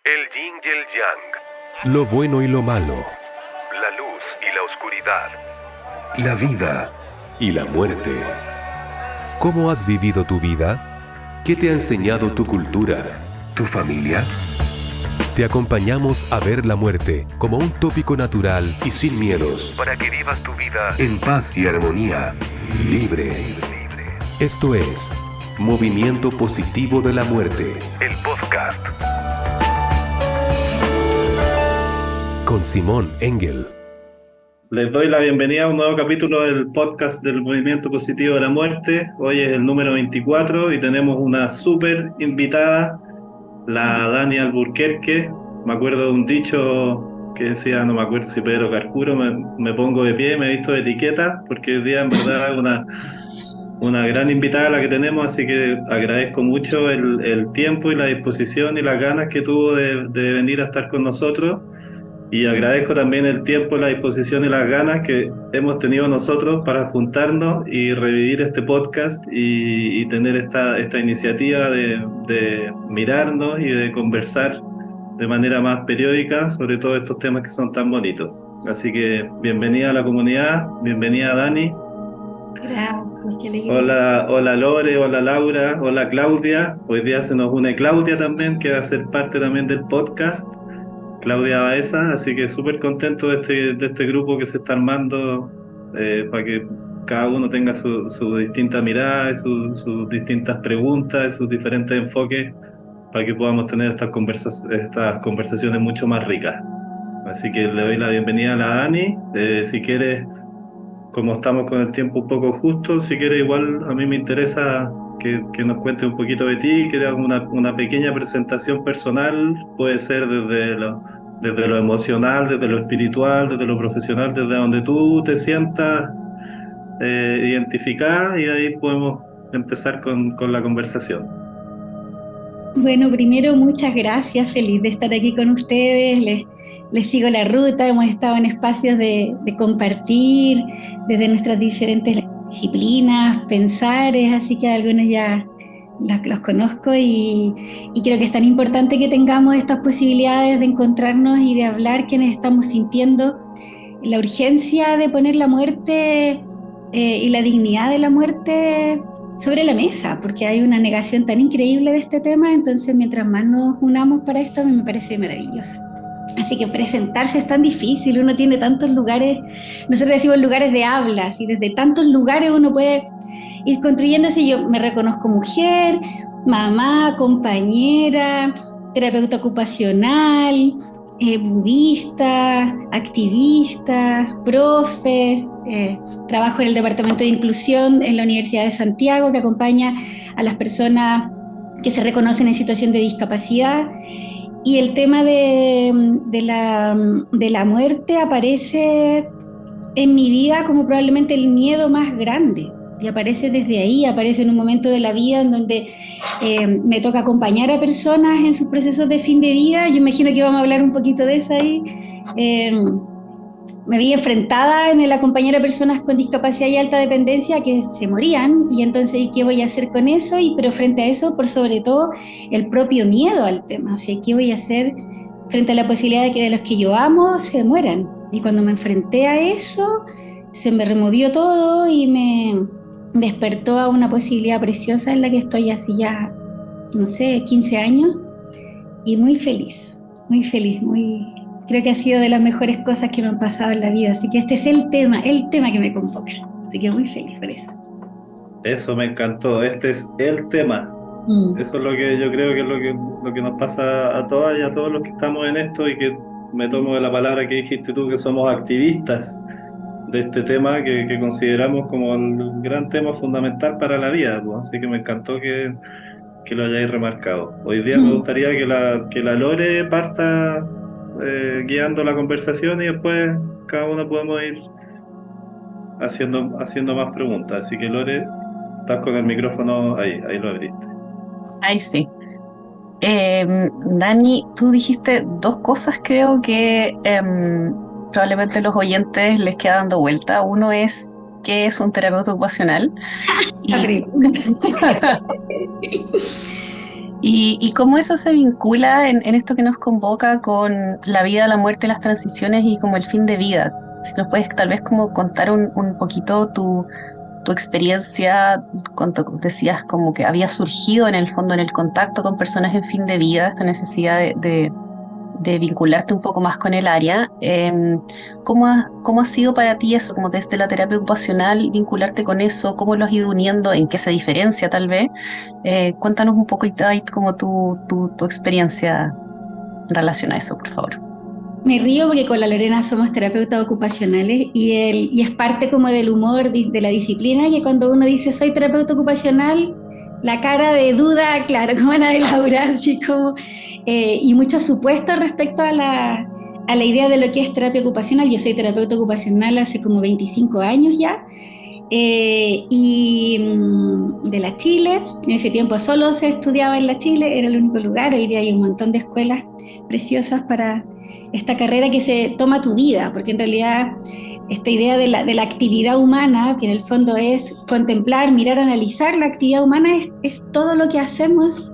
El yin y el yang. Lo bueno y lo malo. La luz y la oscuridad. La vida y la muerte. ¿Cómo has vivido tu vida? ¿Qué te ha enseñado tu cultura? ¿Tu familia? Te acompañamos a ver la muerte como un tópico natural y sin miedos. Para que vivas tu vida En paz y armonía. Libre. Esto es Movimiento Positivo de la Muerte. el podcast. Con Simón Engel. Les doy la bienvenida a un nuevo capítulo del podcast del Movimiento Positivo de la Muerte. Hoy es el número 24 y tenemos una súper invitada, la Dani Alburquerque. Me acuerdo de un dicho que decía, no me acuerdo si Pedro Carcuro, me pongo de pie, me he visto de etiqueta, porque hoy día en verdad es una gran invitada la que tenemos, así que agradezco mucho el tiempo y la disposición y las ganas que tuvo de venir a estar con nosotros. Y agradezco también el tiempo, la disposición y las ganas que hemos tenido nosotros para juntarnos y revivir este podcast y tener esta iniciativa de mirarnos y de conversar de manera más periódica sobre todos estos temas que son tan bonitos. Así que bienvenida a la comunidad, bienvenida Dani. Gracias, qué alegría. Hola Lore, hola Laura, hola Claudia. Hoy día se nos une Claudia también, que va a ser parte también del podcast. Claudia Baeza, así que súper contento de este grupo que se está armando para que cada uno tenga su distinta mirada, sus distintas preguntas, sus diferentes enfoques, para que podamos tener estas conversaciones mucho más ricas. Así que le doy la bienvenida a la Dani. Si quieres, como estamos con el tiempo un poco justo, si quieres igual a mí me interesa que nos cuente un poquito de ti, que haga una pequeña presentación personal, puede ser desde lo emocional, desde lo espiritual, desde lo profesional, desde donde tú te sientas identificada, y ahí podemos empezar con la conversación. Bueno, primero muchas gracias, feliz de estar aquí con ustedes, les sigo la ruta, hemos estado en espacios de compartir desde nuestras diferentes disciplinas, pensares, así que algunos ya los conozco y creo que es tan importante que tengamos estas posibilidades de encontrarnos y de hablar quienes estamos sintiendo la urgencia de poner la muerte y la dignidad de la muerte sobre la mesa, porque hay una negación tan increíble de este tema. Entonces mientras más nos unamos para esto, a mí me parece maravilloso. Así que presentarse es tan difícil, uno tiene tantos lugares, nosotros decimos lugares de hablas, y desde tantos lugares uno puede ir construyéndose. Yo me reconozco mujer, mamá, compañera, terapeuta ocupacional, budista, activista, profe, trabajo en el Departamento de Inclusión en la Universidad de Santiago, que acompaña a las personas que se reconocen en situación de discapacidad. Y el tema de la muerte aparece en mi vida como probablemente el miedo más grande. Y aparece desde ahí, aparece en un momento de la vida en donde me toca acompañar a personas en sus procesos de fin de vida. Yo imagino que vamos a hablar un poquito de eso ahí. Me vi enfrentada en el acompañar a personas con discapacidad y alta dependencia que se morían, y entonces ¿qué voy a hacer con eso? Pero frente a eso, por sobre todo, el propio miedo al tema. O sea, ¿qué voy a hacer frente a la posibilidad de que de los que yo amo se mueran? Y cuando me enfrenté a eso, se me removió todo y me despertó a una posibilidad preciosa en la que estoy así ya, no sé, 15 años, y muy feliz, creo que ha sido de las mejores cosas que me han pasado en la vida. Así que este es el tema que me convoca. Así que muy feliz por eso. Eso me encantó, este es el tema. Eso es lo que yo creo que es lo que nos pasa a todas y a todos los que estamos en esto, y que me tomo de la palabra que dijiste tú, que somos activistas de este tema que consideramos como el gran tema fundamental para la vida, pues. Así que me encantó que lo hayáis remarcado. Hoy día me gustaría que la Lore parta guiando la conversación, y después cada uno podemos ir haciendo más preguntas. Así que Lore, estás con el micrófono ahí lo abriste. Ahí sí. Dani, tú dijiste dos cosas, creo que probablemente a los oyentes les queda dando vuelta. Uno es ¿qué es un terapeuta ocupacional? ¿Y cómo eso se vincula en esto que nos convoca con la vida, la muerte, las transiciones y como el fin de vida? Si nos puedes tal vez como contar un poquito tu experiencia, cuando decías como que había surgido en el fondo en el contacto con personas en fin de vida, esta necesidad de vincularte un poco más con el área. ¿Cómo ha sido para ti eso, como desde la terapia ocupacional, vincularte con eso? ¿Cómo lo has ido uniendo? ¿En qué se diferencia tal vez? Cuéntanos un poco ahí como tu experiencia en relación a eso, por favor. Me río porque con la Lorena somos terapeutas ocupacionales y es parte como del humor de la disciplina, que cuando uno dice soy terapeuta ocupacional, la cara de duda, claro, como la de Laura, así como, y muchos supuestos respecto a la idea de lo que es terapia ocupacional. Yo soy terapeuta ocupacional hace como 25 años ya, y de la Chile. En ese tiempo solo se estudiaba en la Chile, era el único lugar. Hoy día hay un montón de escuelas preciosas para esta carrera que se toma tu vida, porque en realidad esta idea de la actividad humana, que en el fondo es contemplar, mirar, analizar la actividad humana, es todo lo que hacemos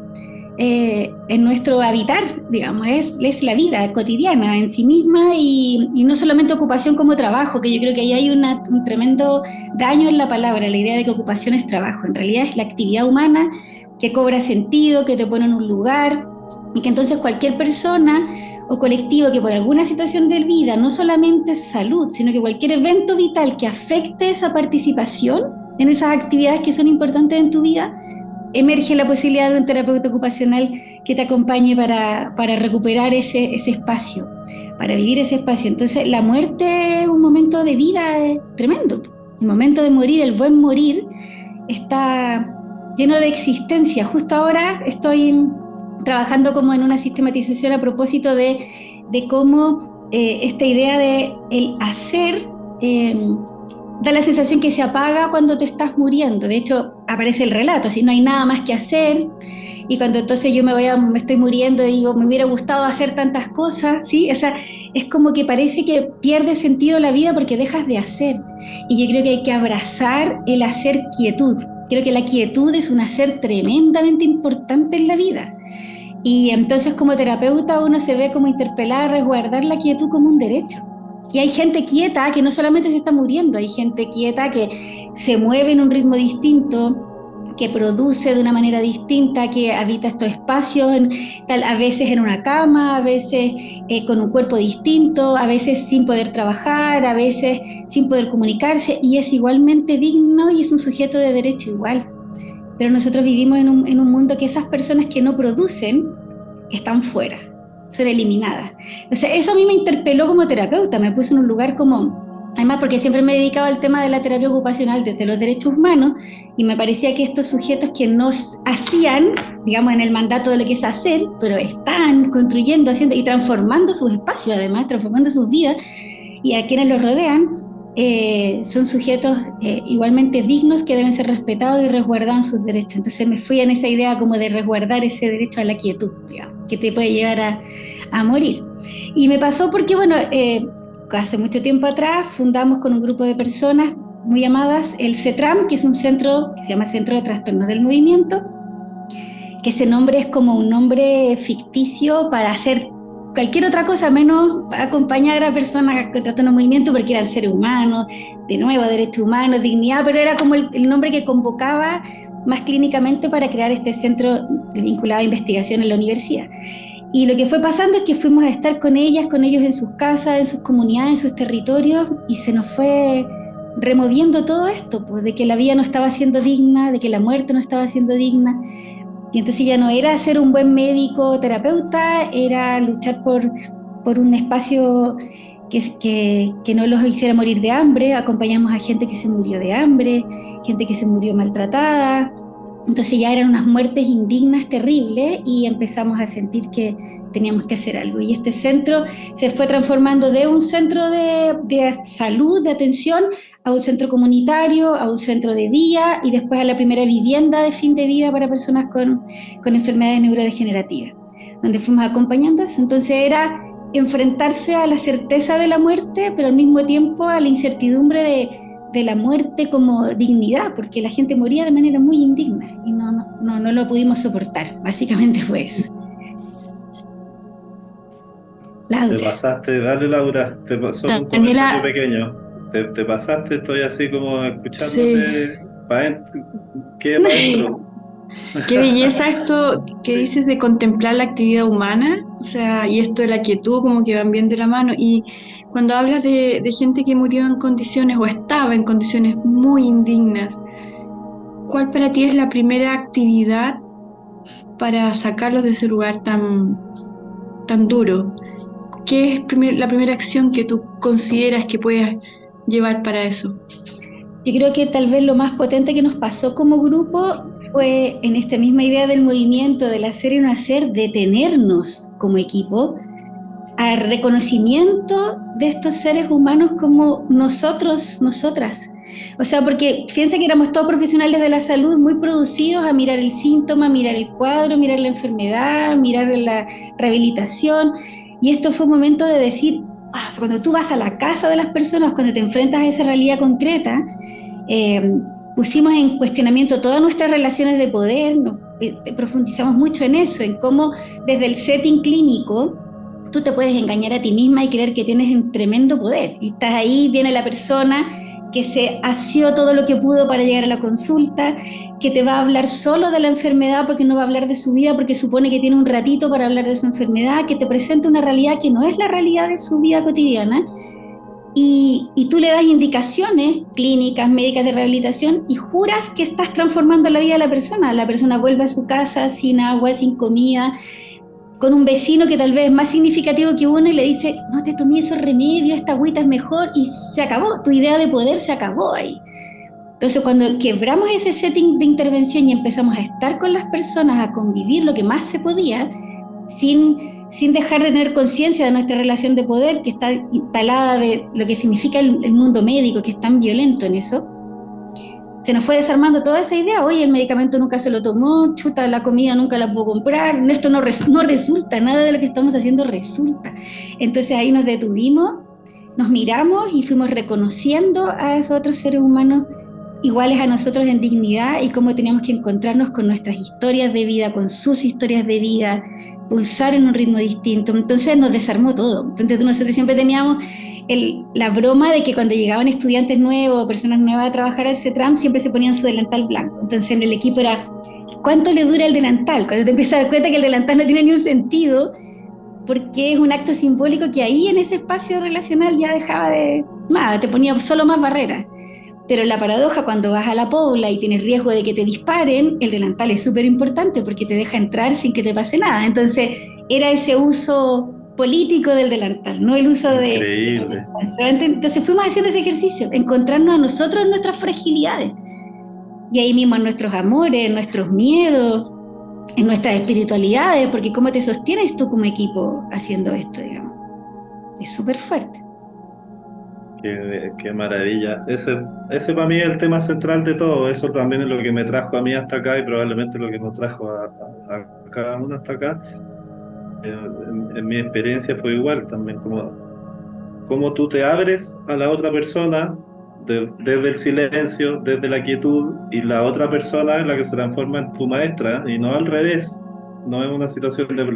en nuestro habitar, digamos, es la vida cotidiana en sí misma, y no solamente ocupación como trabajo, que yo creo que ahí hay un tremendo daño en la palabra, la idea de que ocupación es trabajo. En realidad es la actividad humana que cobra sentido, que te pone en un lugar, y que entonces cualquier persona o colectivo que por alguna situación de vida, no solamente salud, sino que cualquier evento vital que afecte esa participación en esas actividades que son importantes en tu vida, emerge la posibilidad de un terapeuta ocupacional que te acompañe para recuperar ese espacio, para vivir ese espacio. Entonces la muerte es un momento de vida tremendo. El momento de morir, el buen morir, está lleno de existencia. Justo ahora estoy trabajando como en una sistematización a propósito de cómo esta idea de el hacer da la sensación que se apaga cuando te estás muriendo. De hecho, aparece el relato, si no hay nada más que hacer, y cuando entonces yo me estoy muriendo y digo, me hubiera gustado hacer tantas cosas, ¿sí? O sea, es como que parece que pierde sentido la vida porque dejas de hacer. Y yo creo que hay que abrazar el hacer quietud. Creo que la quietud es un hacer tremendamente importante en la vida. Y entonces como terapeuta uno se ve como interpelada a resguardar la quietud como un derecho. Y hay gente quieta que no solamente se está muriendo, hay gente quieta que se mueve en un ritmo distinto, que produce de una manera distinta, que habita estos espacios, a veces en una cama, a veces con un cuerpo distinto, a veces sin poder trabajar, a veces sin poder comunicarse, y es igualmente digno y es un sujeto de derecho igual. Pero nosotros vivimos en un mundo que esas personas que no producen están fuera, son eliminadas. O sea, eso a mí me interpeló como terapeuta, me puse en un lugar como, además porque siempre me he dedicado al tema de la terapia ocupacional desde los derechos humanos, y me parecía que estos sujetos que no hacían, digamos, en el mandato de lo que es hacer, pero están construyendo, haciendo y transformando sus espacios, además, transformando sus vidas, y a quienes los rodean, son sujetos igualmente dignos que deben ser respetados y resguardados sus derechos. Entonces me fui en esa idea como de resguardar ese derecho a la quietud, digamos, que te puede llevar a morir. Y me pasó porque, bueno, hace mucho tiempo atrás fundamos con un grupo de personas muy amadas el CETRAM, que es un centro que se llama Centro de Trastornos del Movimiento, que ese nombre es como un nombre ficticio para hacer cualquier otra cosa menos acompañar a personas con trastorno de movimiento, porque eran seres humanos, de nuevo, derechos humanos, dignidad, pero era como el nombre que convocaba más clínicamente para crear este centro vinculado a investigación en la universidad. Y lo que fue pasando es que fuimos a estar con ellos en sus casas, en sus comunidades, en sus territorios, y se nos fue removiendo todo esto, pues, de que la vida no estaba siendo digna, de que la muerte no estaba siendo digna. Y entonces ya no era ser un buen médico terapeuta, era luchar por un espacio que no los hiciera morir de hambre. Acompañamos a gente que se murió de hambre, gente que se murió maltratada. Entonces ya eran unas muertes indignas, terribles, y empezamos a sentir que teníamos que hacer algo. Y este centro se fue transformando de un centro de salud, de atención, a un centro comunitario, a un centro de día, y después a la primera vivienda de fin de vida para personas con enfermedades neurodegenerativas, donde fuimos acompañando eso. Entonces era enfrentarse a la certeza de la muerte, pero al mismo tiempo a la incertidumbre de la muerte como dignidad, porque la gente moría de manera muy indigna y no lo pudimos soportar. Básicamente fue eso. Laura. Te pasaste, dale Laura, te pasó un Daniela, comentario pequeño. Te pasaste, estoy así como escuchándote sí. para adentro. ¿Qué para adentro? Qué belleza esto que dices de contemplar la actividad humana, o sea, y esto de la quietud como que van bien de la mano. Y cuando hablas de gente que murió en condiciones o estaba en condiciones muy indignas, ¿cuál para ti es la primera actividad para sacarlos de ese lugar tan duro? ¿Qué es la primera acción que tú consideras que puedas llevar para eso? Yo creo que tal vez lo más potente que nos pasó como grupo fue en esta misma idea del movimiento, del hacer y no hacer, detenernos como equipo al reconocimiento de estos seres humanos como nosotros, nosotras. O sea, porque fíjense que éramos todos profesionales de la salud muy producidos a mirar el síntoma, mirar el cuadro, mirar la enfermedad, mirar la rehabilitación. Y esto fue un momento de decir, cuando tú vas a la casa de las personas, cuando te enfrentas a esa realidad concreta, pusimos en cuestionamiento todas nuestras relaciones de poder, profundizamos mucho en eso, en cómo desde el setting clínico tú te puedes engañar a ti misma y creer que tienes un tremendo poder. Y estás ahí, viene la persona que se asió todo lo que pudo para llegar a la consulta, que te va a hablar solo de la enfermedad porque no va a hablar de su vida, porque supone que tiene un ratito para hablar de su enfermedad, que te presenta una realidad que no es la realidad de su vida cotidiana, y tú le das indicaciones clínicas, médicas de rehabilitación, y juras que estás transformando la vida de la persona vuelve a su casa sin agua, sin comida, con un vecino que tal vez es más significativo que uno y le dice, no te tomé esos remedios, esta agüita es mejor, y se acabó, tu idea de poder se acabó ahí. Entonces cuando quebramos ese setting de intervención y empezamos a estar con las personas, a convivir lo que más se podía, sin dejar de tener conciencia de nuestra relación de poder que está instalada de lo que significa el mundo médico, que es tan violento en eso, se nos fue desarmando toda esa idea. Oye, el medicamento nunca se lo tomó, chuta, la comida nunca la puedo comprar, esto no resulta, nada de lo que estamos haciendo resulta. Entonces ahí nos detuvimos, nos miramos y fuimos reconociendo a esos otros seres humanos iguales a nosotros en dignidad y cómo teníamos que encontrarnos con nuestras historias de vida, con sus historias de vida, pulsar en un ritmo distinto. Entonces nos desarmó todo. Entonces nosotros siempre teníamos la broma de que cuando llegaban estudiantes nuevos o personas nuevas a trabajar al CETRAM siempre se ponían su delantal blanco. Entonces en el equipo era, ¿cuánto le dura el delantal? Cuando te empiezas a dar cuenta que el delantal no tiene ni un sentido, porque es un acto simbólico que ahí en ese espacio relacional ya dejaba de nada, te ponía solo más barreras. Pero la paradoja, cuando vas a la pobla y tienes riesgo de que te disparen, el delantal es súper importante porque te deja entrar sin que te pase nada. Entonces era ese uso político del delantal, no el uso Increíble. Entonces fuimos haciendo ese ejercicio, encontrarnos a nosotros en nuestras fragilidades. Y ahí mismo en nuestros amores, en nuestros miedos, en nuestras espiritualidades, porque ¿cómo te sostienes tú como equipo haciendo esto, digamos? Es súper fuerte. Qué maravilla. Ese para mí es el tema central de todo. Eso también es lo que me trajo a mí hasta acá y probablemente lo que nos trajo a cada uno hasta acá. En mi experiencia fue igual también, como tú te abres a la otra persona desde el silencio, desde la quietud, y la otra persona es la que se transforma en tu maestra y no al revés. No es una situación de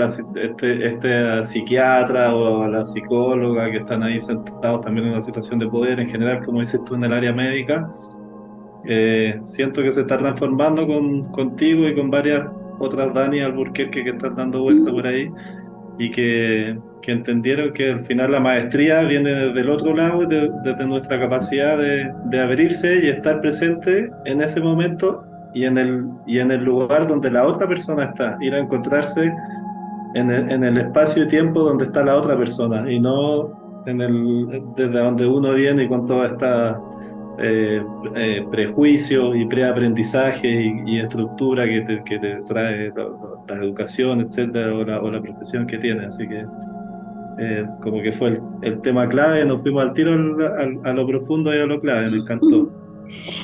este psiquiatra o la psicóloga que están ahí sentados también en una situación de poder en general, como dices tú en el área médica. Siento que se está transformando contigo y con varias otras Dani Alburquerque que están dando vuelta por ahí y que entendieron que al final la maestría viene desde el otro lado, desde nuestra capacidad de abrirse y estar presente en ese momento y en el lugar donde la otra persona está, ir a encontrarse en el espacio y tiempo donde está la otra persona y no desde donde uno viene y con toda esta prejuicio y preaprendizaje y estructura que te trae la educación, etcétera, o la profesión que tiene. Así que como que fue el tema clave, nos fuimos al tiro a lo profundo y a lo clave, me encantó.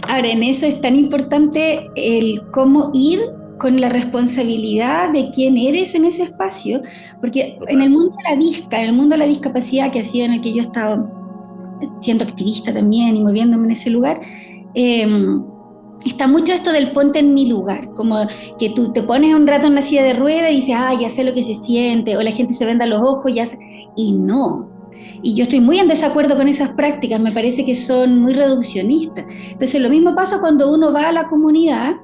Ahora, en eso es tan importante el cómo ir con la responsabilidad de quién eres en ese espacio, porque en el mundo de la discapacidad, que ha sido en el que yo he estado siendo activista también y moviéndome en ese lugar, está mucho esto del ponte en mi lugar, como que tú te pones un rato en la silla de ruedas y dices, ya sé lo que se siente, o la gente se venda los ojos, y no. Y yo estoy muy en desacuerdo con esas prácticas, me parece que son muy reduccionistas. Entonces lo mismo pasa cuando uno va a la comunidad,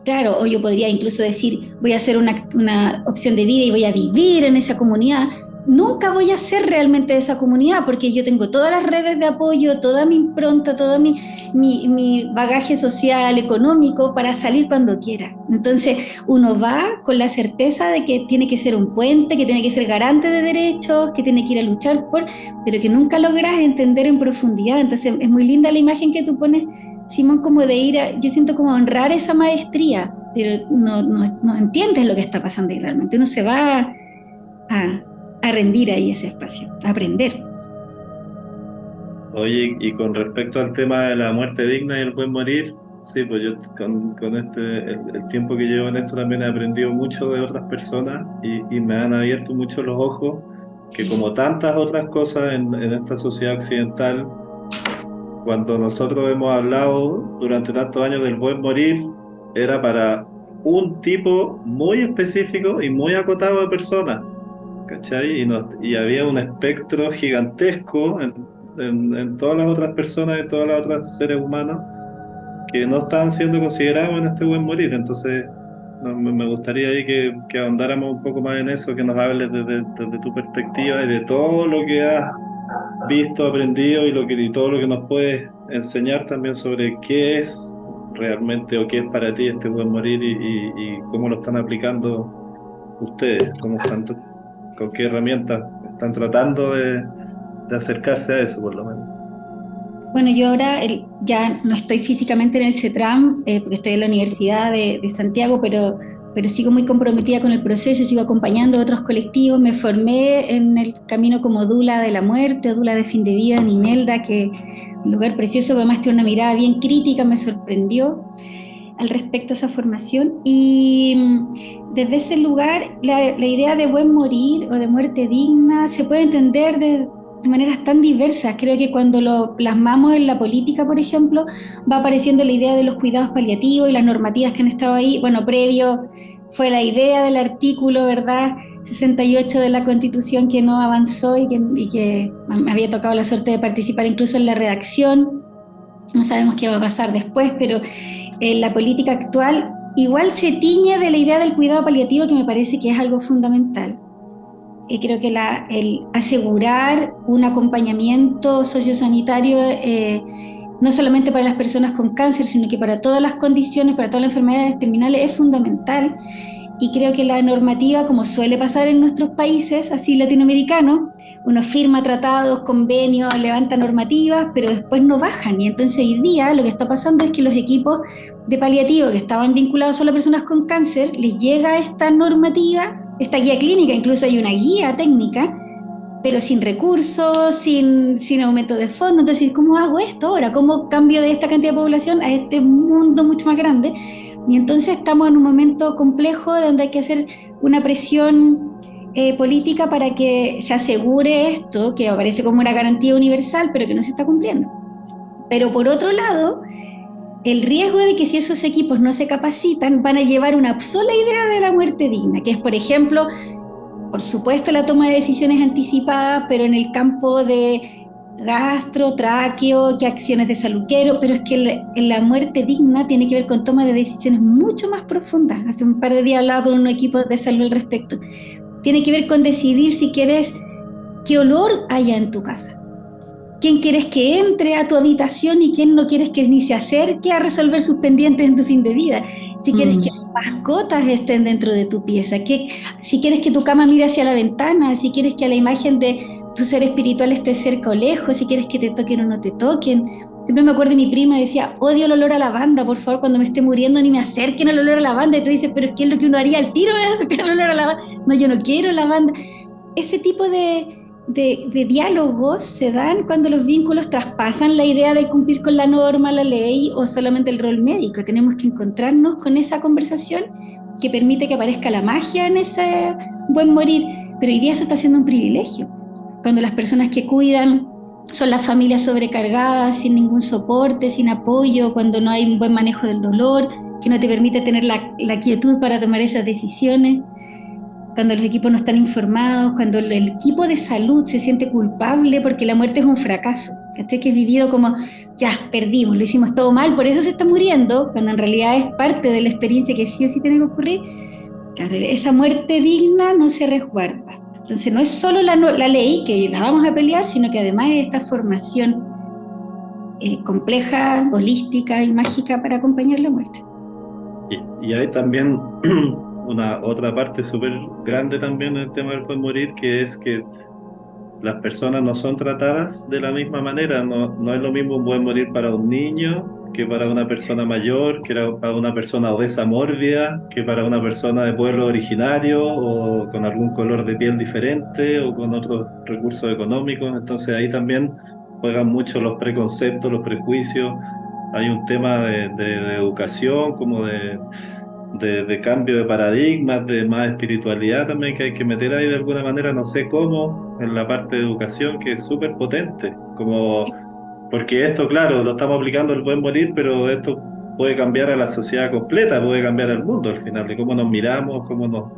claro, o yo podría incluso decir, voy a hacer una opción de vida y voy a vivir en esa comunidad. Nunca voy a ser realmente de esa comunidad porque yo tengo todas las redes de apoyo, toda mi impronta, todo mi bagaje social, económico para salir cuando quiera. Entonces uno va con la certeza de que tiene que ser un puente, que tiene que ser garante de derechos, que tiene que ir a luchar pero que nunca logras entender en profundidad. Entonces es muy linda la imagen que tú pones, Simón, como de yo siento como honrar esa maestría, pero no entiendes lo que está pasando ahí realmente. Uno se va a rendir ahí ese espacio, a aprender. Oye, y con respecto al tema de la muerte digna y el buen morir, sí, pues yo con el tiempo que llevo en esto también he aprendido mucho de otras personas y me han abierto mucho los ojos, que como tantas otras cosas en esta sociedad occidental, cuando nosotros hemos hablado durante tantos años del buen morir, era para un tipo muy específico y muy acotado de personas, ¿cachai? Y había un espectro gigantesco en todas las otras personas, en todas las otras seres humanos que no estaban siendo considerados en este buen morir. Entonces me gustaría ahí que ahondáramos un poco más en eso, que nos hables desde tu perspectiva y de todo lo que has visto, aprendido y todo lo que nos puedes enseñar también sobre qué es realmente o qué es para ti este buen morir y cómo lo están aplicando ustedes, con qué herramientas están tratando de acercarse a eso, por lo menos. Bueno, yo ahora ya no estoy físicamente en el CETRAM, porque estoy en la Universidad de Santiago, pero sigo muy comprometida con el proceso, sigo acompañando a otros colectivos. Me formé en el camino como dula de la muerte, dula de fin de vida en Inelda, que es un lugar precioso, además tiene una mirada bien crítica, me sorprendió al respecto a esa formación. Y desde ese lugar, la idea de buen morir o de muerte digna se puede entender de maneras tan diversas. Creo que cuando lo plasmamos en la política, por ejemplo, va apareciendo la idea de los cuidados paliativos y las normativas que han estado ahí. Bueno, previo fue la idea del artículo, ¿verdad?, 68 de la Constitución, que no avanzó y que me había tocado la suerte de participar incluso en la redacción. No sabemos qué va a pasar después, pero la política actual igual se tiñe de la idea del cuidado paliativo, que me parece que es algo fundamental. Creo que el asegurar un acompañamiento sociosanitario no solamente para las personas con cáncer, sino que para todas las condiciones, para todas las enfermedades terminales, es fundamental. Y creo que la normativa, como suele pasar en nuestros países así latinoamericanos, uno firma tratados, convenios, levanta normativas, pero después no bajan. Y entonces hoy día lo que está pasando es que los equipos de paliativo que estaban vinculados solo a personas con cáncer, les llega esta normativa, esta guía clínica, incluso hay una guía técnica, pero sin recursos, sin aumento de fondos. Entonces, ¿cómo hago esto ahora? ¿Cómo cambio de esta cantidad de población a este mundo mucho más grande? Y entonces estamos en un momento complejo donde hay que hacer una presión política para que se asegure esto, que aparece como una garantía universal, pero que no se está cumpliendo. Pero por otro lado, el riesgo de que si esos equipos no se capacitan, van a llevar una sola idea de la muerte digna, que es, por ejemplo, por supuesto, la toma de decisiones anticipadas, pero en el campo de gastro, tráqueo, que acciones de salud quiero, pero es que la muerte digna tiene que ver con toma de decisiones mucho más profundas. Hace un par de días hablaba con un equipo de salud al respecto. Tiene que ver con decidir si quieres qué olor haya en tu casa, quién quieres que entre a tu habitación y quién no quieres que ni se acerque a resolver sus pendientes en tu fin de vida, si quieres que las mascotas estén dentro de tu pieza, si quieres que tu cama mire hacia la ventana, si quieres que la imagen de tu ser espiritual esté cerca o lejos, si quieres que te toquen o no te toquen. Siempre me acuerdo de mi prima, decía, odio el olor a lavanda, por favor, cuando me esté muriendo ni me acerquen al olor a lavanda. Y tú dices, pero ¿qué es lo que uno haría al tiro? ¿Qué el olor a lavanda? No, yo no quiero lavanda. Ese tipo de diálogos se dan cuando los vínculos traspasan la idea de cumplir con la norma, la ley o solamente el rol médico. Tenemos que encontrarnos con esa conversación que permite que aparezca la magia en ese buen morir. Pero hoy día eso está siendo un privilegio. Cuando las personas que cuidan son las familias sobrecargadas, sin ningún soporte, sin apoyo, cuando no hay un buen manejo del dolor, que no te permite tener la quietud para tomar esas decisiones, cuando los equipos no están informados, cuando el equipo de salud se siente culpable porque la muerte es un fracaso, ¿cachai? Que es vivido como, ya, perdimos, lo hicimos todo mal, por eso se está muriendo, cuando en realidad es parte de la experiencia que sí o sí tiene que ocurrir. Claro, esa muerte digna no se resguarda. Entonces no es solo la ley, que la vamos a pelear, sino que además es esta formación compleja, holística y mágica para acompañar la muerte. Y hay también una otra parte súper grande también en el tema del buen morir, que es que las personas no son tratadas de la misma manera. No es lo mismo un buen morir para un niño que para una persona mayor, que para una persona obesa mórbida, que para una persona de pueblo originario o con algún color de piel diferente o con otros recursos económicos. Entonces ahí también juegan mucho los preconceptos, los prejuicios. Hay un tema de educación, como de cambio de paradigmas, de más espiritualidad también, que hay que meter ahí de alguna manera, no sé cómo, en la parte de educación, que es súper potente, como, porque esto, claro, lo estamos aplicando el buen morir, pero esto puede cambiar a la sociedad completa, puede cambiar al mundo al final, de cómo nos miramos, cómo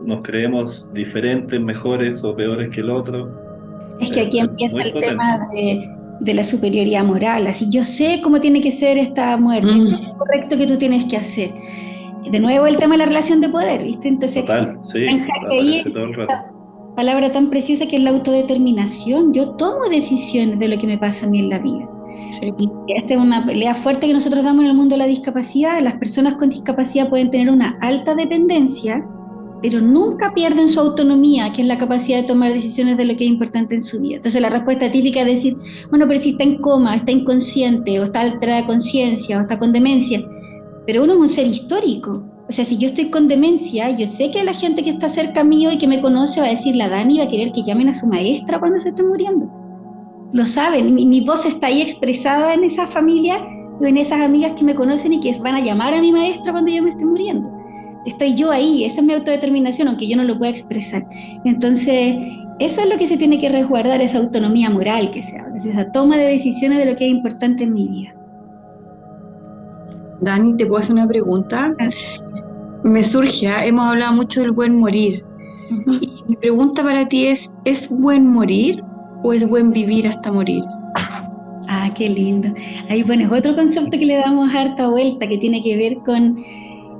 nos creemos diferentes, mejores o peores que el otro. Es que aquí empieza el potente. tema de la superioridad moral, así yo sé cómo tiene que ser esta muerte, esto es lo correcto que tú tienes que hacer. De nuevo el tema de la relación de poder, ¿viste? Entonces, Total, sí, aparece todo el rato. Palabra tan preciosa que es la autodeterminación. Yo tomo decisiones de lo que me pasa a mí en la vida. Sí. Y esta es una pelea fuerte que nosotros damos en el mundo de la discapacidad. Las personas con discapacidad pueden tener una alta dependencia, pero nunca pierden su autonomía, que es la capacidad de tomar decisiones de lo que es importante en su vida. Entonces la respuesta típica es decir, bueno, pero si está en coma, está inconsciente, o está alterada de conciencia, o está con demencia, pero uno es un ser histórico. O sea, si yo estoy con demencia, yo sé que la gente que está cerca mío y que me conoce va a decir, la Dani va a querer que llamen a su maestra cuando se esté muriendo. Lo saben, mi voz está ahí expresada en esa familia o en esas amigas que me conocen y que van a llamar a mi maestra cuando yo me esté muriendo. Estoy yo ahí, esa es mi autodeterminación, aunque yo no lo pueda expresar. Entonces, eso es lo que se tiene que resguardar, esa autonomía moral que se habla, esa toma de decisiones de lo que es importante en mi vida. Dani, ¿te puedo hacer una pregunta? Me surge, hemos hablado mucho del buen morir. Uh-huh. Y mi pregunta para ti ¿es buen morir o es buen vivir hasta morir? Ah, qué lindo. Ahí pones otro concepto que le damos harta vuelta, que tiene que ver con...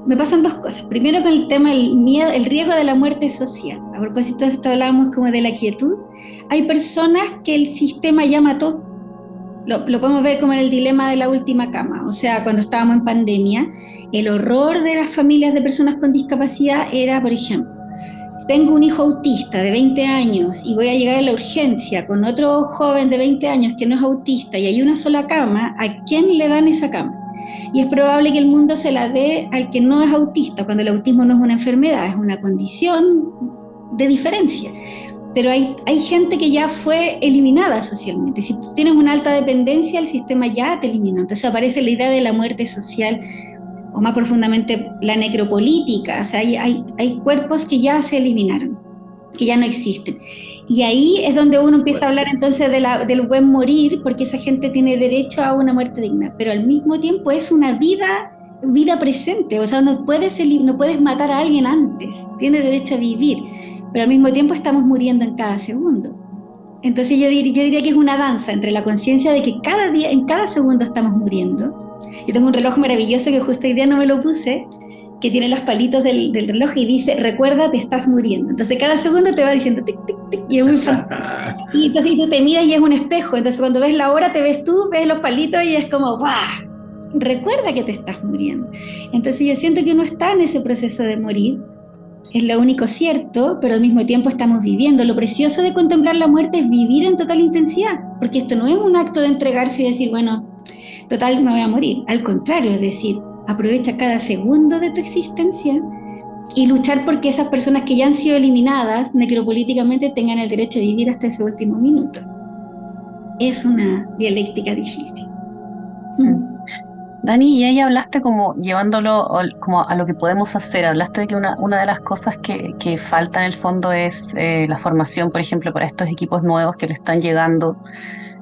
Me pasan dos cosas. Primero con el tema del miedo, el riesgo de la muerte social. A propósito de esto hablábamos como de la quietud. Hay personas que el sistema ya mató. Lo podemos ver como en el dilema de la última cama. O sea, cuando estábamos en pandemia, el horror de las familias de personas con discapacidad era, por ejemplo, tengo un hijo autista de 20 años y voy a llegar a la urgencia con otro joven de 20 años que no es autista y hay una sola cama, ¿a quién le dan esa cama? Y es probable que el mundo se la dé al que no es autista, cuando el autismo no es una enfermedad, es una condición de diferencia. Pero hay gente que ya fue eliminada socialmente. Si tú tienes una alta dependencia, el sistema ya te eliminó. Entonces aparece la idea de la muerte social, o más profundamente la necropolítica. O sea, hay cuerpos que ya se eliminaron, que ya no existen. Y ahí es donde uno empieza a hablar entonces del buen morir, porque esa gente tiene derecho a una muerte digna, pero al mismo tiempo es una vida presente. O sea, no puedes matar a alguien antes, tiene derecho a vivir, pero al mismo tiempo estamos muriendo en cada segundo. Entonces yo diría que es una danza entre la conciencia de que cada día, en cada segundo estamos muriendo. Yo tengo un reloj maravilloso que justo hoy día no me lo puse, que tiene los palitos del reloj y dice, recuerda, te estás muriendo. Entonces cada segundo te va diciendo tic, tic, tic, y es muy fantástico. Y entonces tú te miras y es un espejo, entonces cuando ves la hora te ves tú, ves los palitos y es como, ¡buah! Recuerda que te estás muriendo. Entonces yo siento que uno está en ese proceso de morir, es lo único cierto, pero al mismo tiempo estamos viviendo. Lo precioso de contemplar la muerte es vivir en total intensidad, porque esto no es un acto de entregarse y decir, bueno, total, me voy a morir. Al contrario, es decir, aprovecha cada segundo de tu existencia y luchar porque esas personas que ya han sido eliminadas necropolíticamente tengan el derecho a vivir hasta ese último minuto. Es una dialéctica difícil. Dani, y ahí hablaste como llevándolo como a lo que podemos hacer, hablaste de que una de las cosas que falta en el fondo es la formación, por ejemplo, para estos equipos nuevos que le están llegando,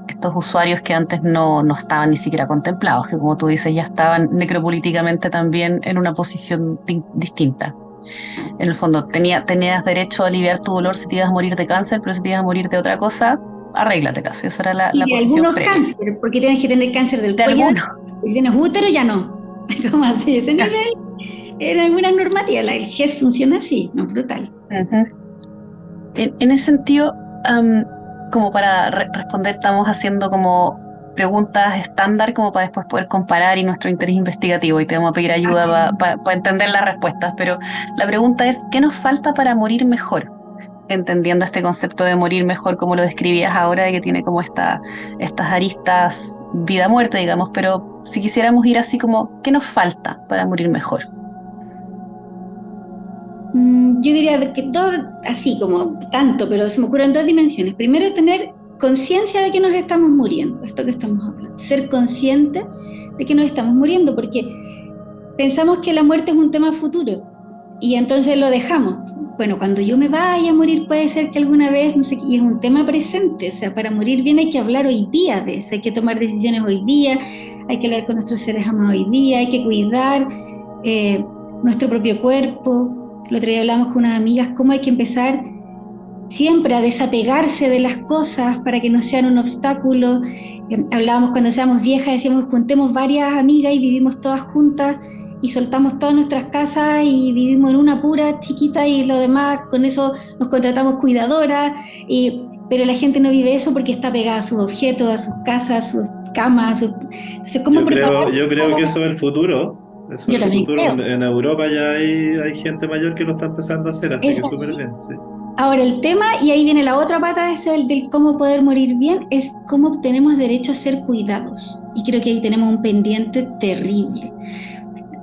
estos usuarios que antes no estaban ni siquiera contemplados, que como tú dices ya estaban necropolíticamente también en una posición distinta. En el fondo, tenías derecho a aliviar tu dolor si te ibas a morir de cáncer, pero si te ibas a morir de otra cosa, arréglate casi. Esa era la Y de posición algunos previa. cánceres, porque tienes que tener cáncer del De cuello. algunos. Y si tienes útero, ya no. Como así, ese nivel. En algunas normativas, el GES funciona así, no brutal. Uh-huh. En ese sentido, como para responder, estamos haciendo como preguntas estándar como para después poder comparar y nuestro interés investigativo, y te vamos a pedir ayuda para entender las respuestas, pero la pregunta es, ¿qué nos falta para morir mejor? Entendiendo este concepto de morir mejor como lo describías ahora, de que tiene como estas aristas vida-muerte, digamos, pero si quisiéramos ir así como, ¿qué nos falta para morir mejor? Yo diría que todo, así como tanto, pero se me ocurren dos dimensiones. Primero, tener conciencia de que nos estamos muriendo, esto que estamos hablando. Ser consciente de que nos estamos muriendo, porque pensamos que la muerte es un tema futuro y entonces lo dejamos. Bueno, cuando yo me vaya a morir puede ser que alguna vez, no sé, y es un tema presente, o sea, para morir bien hay que hablar hoy día de eso, hay que tomar decisiones hoy día, hay que hablar con nuestros seres amados hoy día, hay que cuidar nuestro propio cuerpo. El otro día hablamos con unas amigas cómo hay que empezar siempre a desapegarse de las cosas para que no sean un obstáculo. Hablábamos cuando seamos viejas, decíamos juntemos varias amigas y vivimos todas juntas y soltamos todas nuestras casas y vivimos en una pura chiquita y lo demás, con eso nos contratamos cuidadoras, pero la gente no vive eso porque está pegada a sus objetos, a sus casas, a sus camas. ¿Cómo yo creo que eso es el futuro. Eso Yo es el también futuro. creo. En Europa ya hay gente mayor que lo está empezando a hacer, así que súper bien. Sí. Ahora el tema, y ahí viene la otra pata de ese, del cómo poder morir bien, es cómo tenemos derecho a ser cuidados. Y creo que ahí tenemos un pendiente terrible.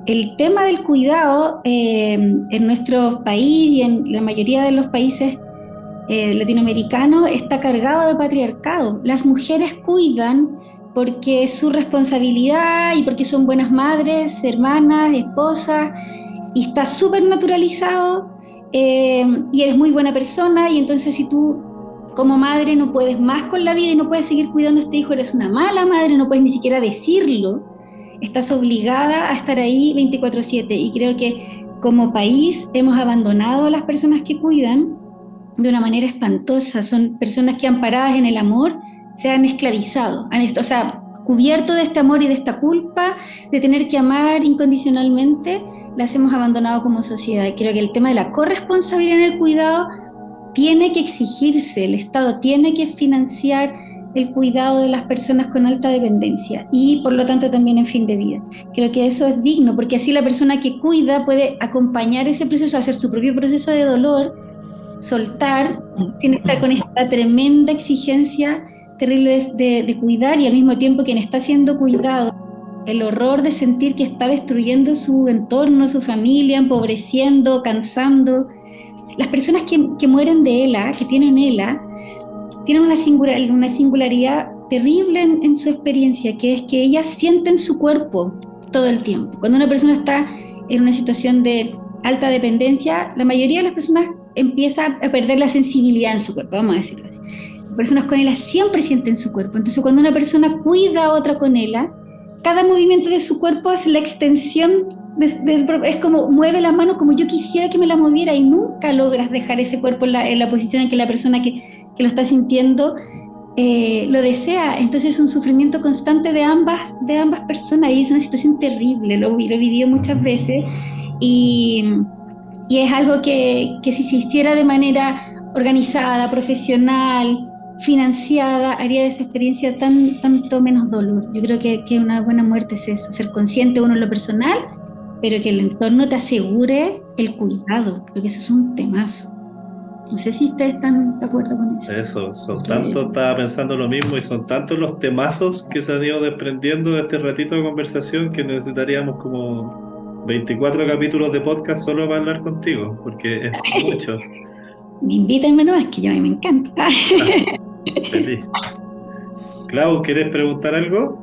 El tema del cuidado en nuestro país y en la mayoría de los países latinoamericanos está cargado de patriarcado. Las mujeres cuidan porque es su responsabilidad y porque son buenas madres, hermanas, esposas, y está súper naturalizado, y eres muy buena persona, y entonces si tú como madre no puedes más con la vida y no puedes seguir cuidando a este hijo, eres una mala madre, no puedes ni siquiera decirlo, estás obligada a estar ahí 24/7, y creo que como país hemos abandonado a las personas que cuidan de una manera espantosa. Son personas que amparadas en el amor se han esclavizado, o sea, cubierto de este amor y de esta culpa de tener que amar incondicionalmente, las hemos abandonado como sociedad. Y creo que el tema de la corresponsabilidad en el cuidado tiene que exigirse, el Estado tiene que financiar el cuidado de las personas con alta dependencia y por lo tanto también en fin de vida. Creo que eso es digno, porque así la persona que cuida puede acompañar ese proceso, hacer su propio proceso de dolor, soltar, sin estar con esta tremenda exigencia terrible de cuidar, y al mismo tiempo quien está siendo cuidado, el horror de sentir que está destruyendo su entorno, su familia, empobreciendo, cansando. Las personas que mueren de ELA, que tienen ELA, tienen una singularidad terrible en su experiencia, que es que ellas sienten su cuerpo todo el tiempo. Cuando una persona está en una situación de alta dependencia, la mayoría de las personas empieza a perder la sensibilidad en su cuerpo, vamos a decirlo así. Las personas con ELA siempre sienten su cuerpo. Entonces, cuando una persona cuida a otra con ELA, cada movimiento de su cuerpo es la extensión, es como mueve la mano como yo quisiera que me la moviera, y nunca logras dejar ese cuerpo en la posición en que la persona que lo está sintiendo lo desea. Entonces es un sufrimiento constante de ambas personas, y es una situación terrible, lo he vivido muchas veces, y es algo que si se hiciera de manera organizada, profesional, financiada, haría de esa experiencia tanto menos dolor. Yo creo que una buena muerte es eso, ser consciente uno en lo personal, pero que el entorno te asegure el cuidado. Creo que eso es un temazo. No sé si ustedes están de acuerdo con eso. Eso, son tantos, estaba pensando lo mismo, y son tantos los temazos que se han ido desprendiendo de este ratito de conversación que necesitaríamos como 24 capítulos de podcast solo para hablar contigo, porque es mucho. Me invítenme nomás, que yo a mí me encanta. Feliz. Clau, ¿quieres preguntar algo?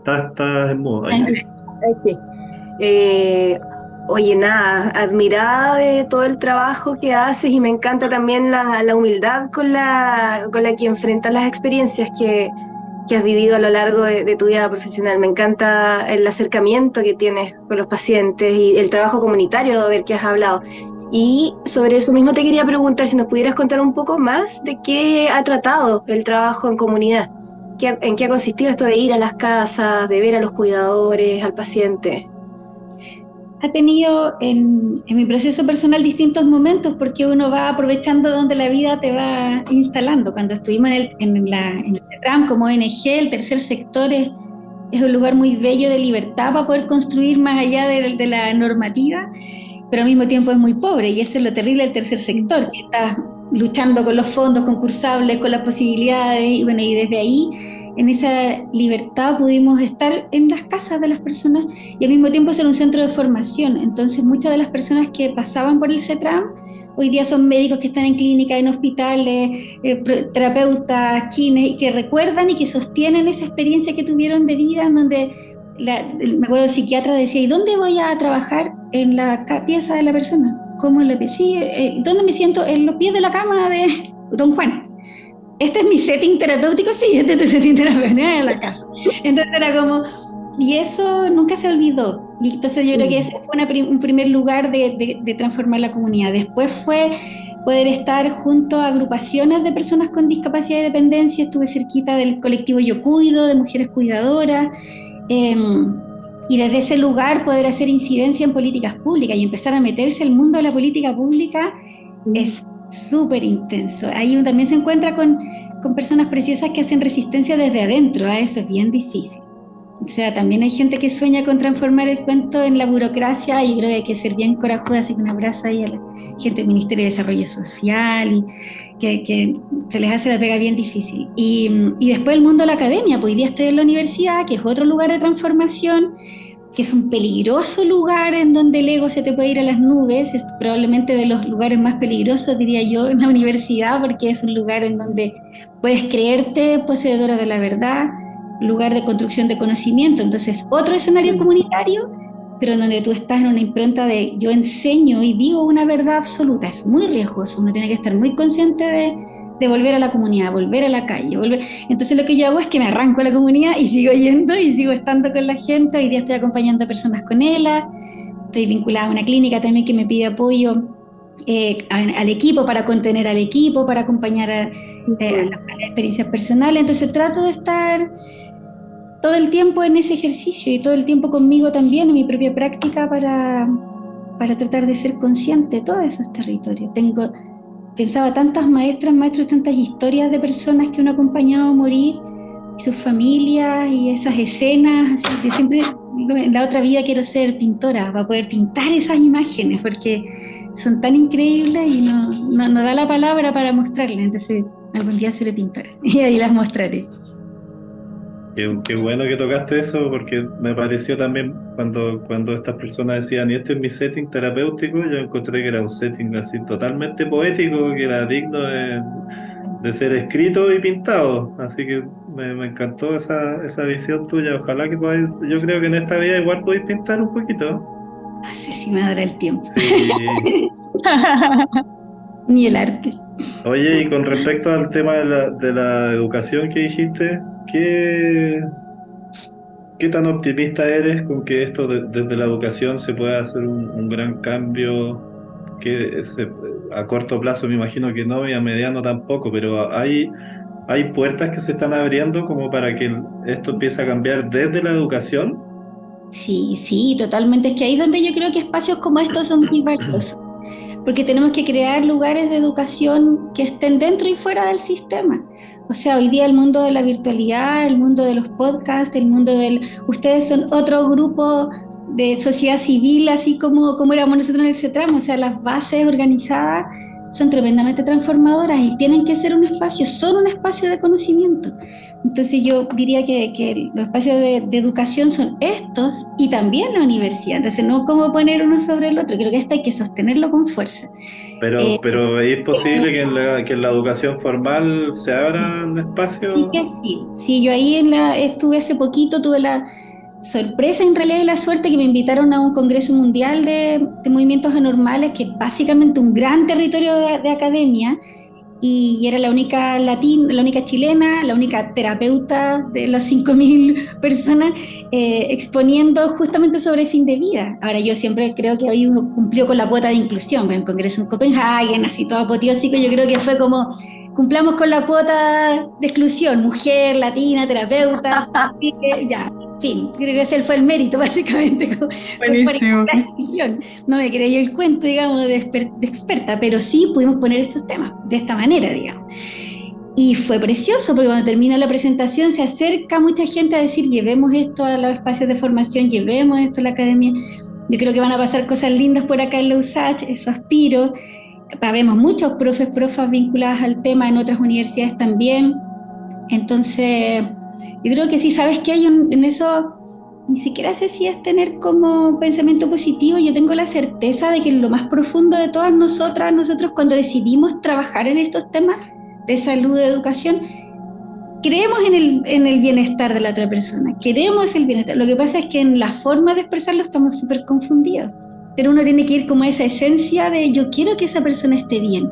Estás en modo, ahí sí. Ok. Oye, nada, admirada de todo el trabajo que haces y me encanta también la humildad con la que enfrentas las experiencias que has vivido a lo largo de tu vida profesional. Me encanta el acercamiento que tienes con los pacientes y el trabajo comunitario del que has hablado. Y sobre eso mismo te quería preguntar si nos pudieras contar un poco más de qué ha tratado el trabajo en comunidad. ¿En qué ha consistido esto de ir a las casas, de ver a los cuidadores, al paciente? Ha tenido en mi proceso personal distintos momentos porque uno va aprovechando donde la vida te va instalando. Cuando estuvimos en el CETRAM como ONG, el tercer sector es un lugar muy bello de libertad para poder construir más allá de la normativa, pero al mismo tiempo es muy pobre, y eso es lo terrible del tercer sector, que está luchando con los fondos concursables, con las posibilidades, y bueno, y desde ahí, en esa libertad, pudimos estar en las casas de las personas y al mismo tiempo ser un centro de formación. Entonces muchas de las personas que pasaban por el CETRAM hoy día son médicos que están en clínicas, en hospitales, terapeutas, kines, y que recuerdan y que sostienen esa experiencia que tuvieron de vida, en donde me acuerdo el psiquiatra decía, ¿y dónde voy a trabajar? En la pieza de la persona. ¿Cómo en la pieza? Sí, ¿dónde me siento? En los pies de la cama de don Juan. Este es mi setting terapéutico, sí, este es tu setting terapéutico en la casa. Entonces era como, y eso nunca se olvidó. Y entonces yo creo que ese fue un primer lugar de transformar la comunidad. Después fue poder estar junto a agrupaciones de personas con discapacidad y dependencia. Estuve cerquita del colectivo Yo Cuido, de mujeres cuidadoras, y desde ese lugar poder hacer incidencia en políticas públicas y empezar a meterse al mundo de la política pública es súper intenso. Ahí uno también se encuentra con personas preciosas que hacen resistencia desde adentro. Eso es bien difícil. O sea, también hay gente que sueña con transformar el cuento en la burocracia, y yo creo que hay que ser bien corajuda, así que un abrazo ahí a la gente del Ministerio de Desarrollo Social, y que se les hace la pega bien difícil. Y después el mundo de la academia, pues hoy día estoy en la universidad, que es otro lugar de transformación, que es un peligroso lugar en donde el ego se te puede ir a las nubes. Es probablemente de los lugares más peligrosos, diría yo, en la universidad, porque es un lugar en donde puedes creerte poseedora de la verdad, lugar de construcción de conocimiento. Entonces, otro escenario comunitario, pero en donde tú estás en una impronta de yo enseño y digo una verdad absoluta. Es muy riesgoso, uno tiene que estar muy consciente de volver a la comunidad, volver a la calle, volver. Entonces lo que yo hago es que me arranco a la comunidad y sigo yendo y sigo estando con la gente. Hoy día estoy acompañando a personas con ELA, estoy vinculada a una clínica también que me pide apoyo al equipo, para contener al equipo, para acompañar a las experiencias personales. Entonces trato de estar todo el tiempo en ese ejercicio y todo el tiempo conmigo también, en mi propia práctica, para tratar de ser consciente de todos esos territorios. Pensaba tantas maestras, maestros, tantas historias de personas que uno ha acompañado a morir, y sus familias, y esas escenas. Así que siempre en la otra vida quiero ser pintora, para poder pintar esas imágenes, porque son tan increíbles y no da la palabra para mostrarlas. Entonces algún día seré pintora y ahí las mostraré. Qué bueno que tocaste eso, porque me pareció también cuando estas personas decían, y este es mi setting terapéutico, yo encontré que era un setting así totalmente poético, que era digno de ser escrito y pintado. Así que me encantó esa visión tuya. Ojalá que podáis, yo creo que en esta vida igual podéis pintar un poquito. No sé si me dará el tiempo. Sí. Ni el arte. Oye, y con respecto al tema de la educación que dijiste, ¿qué tan optimista eres con que esto desde la educación se pueda hacer un gran cambio? A corto plazo me imagino que no, y a mediano tampoco, pero hay puertas que se están abriendo como para que esto empiece a cambiar desde la educación. Sí, totalmente. Es que ahí es donde yo creo que espacios como estos son muy valiosos, porque tenemos que crear lugares de educación que estén dentro y fuera del sistema. O sea, hoy día el mundo de la virtualidad, el mundo de los podcasts, el mundo ustedes son otro grupo de sociedad civil, así como éramos nosotros en el CETRAM. O sea, las bases organizadas son tremendamente transformadoras y tienen que ser un espacio, son un espacio de conocimiento. Entonces yo diría que los espacios de educación son estos y también la universidad. Entonces no como poner uno sobre el otro, creo que esto hay que sostenerlo con fuerza. Pero ¿es posible que en la educación formal se abran espacios? Sí que sí. Sí, yo ahí estuve hace poquito, tuve la sorpresa en realidad y la suerte que me invitaron a un congreso mundial de movimientos anormales, que es básicamente un gran territorio de academia, y era la única latina, la única chilena, la única terapeuta de las 5.000 personas exponiendo justamente sobre fin de vida. Ahora yo siempre creo que hoy uno cumplió con la cuota de inclusión, en el congreso en Copenhague, así todo apoteósico, yo creo que fue como cumplamos con la cuota de exclusión, mujer, latina, terapeuta, ya, fin, creo que ese fue el mérito básicamente. Buenísimo. No me creí el cuento, digamos, de experta, pero sí pudimos poner estos temas de esta manera, digamos. Y fue precioso, porque cuando termina la presentación se acerca mucha gente a decir, llevemos esto a los espacios de formación, llevemos esto a la academia. Yo creo que van a pasar cosas lindas por acá en la USACH, eso aspiro. Vemos muchos profas vinculadas al tema en otras universidades también. Entonces, yo creo que sí, sabes que hay en eso, ni siquiera sé si es tener como pensamiento positivo. Yo tengo la certeza de que en lo más profundo de todas nosotros cuando decidimos trabajar en estos temas de salud, de educación, creemos en el bienestar de la otra persona, queremos el bienestar. Lo que pasa es que en la forma de expresarlo estamos súper confundidos. Pero uno tiene que ir como a esa esencia de yo quiero que esa persona esté bien.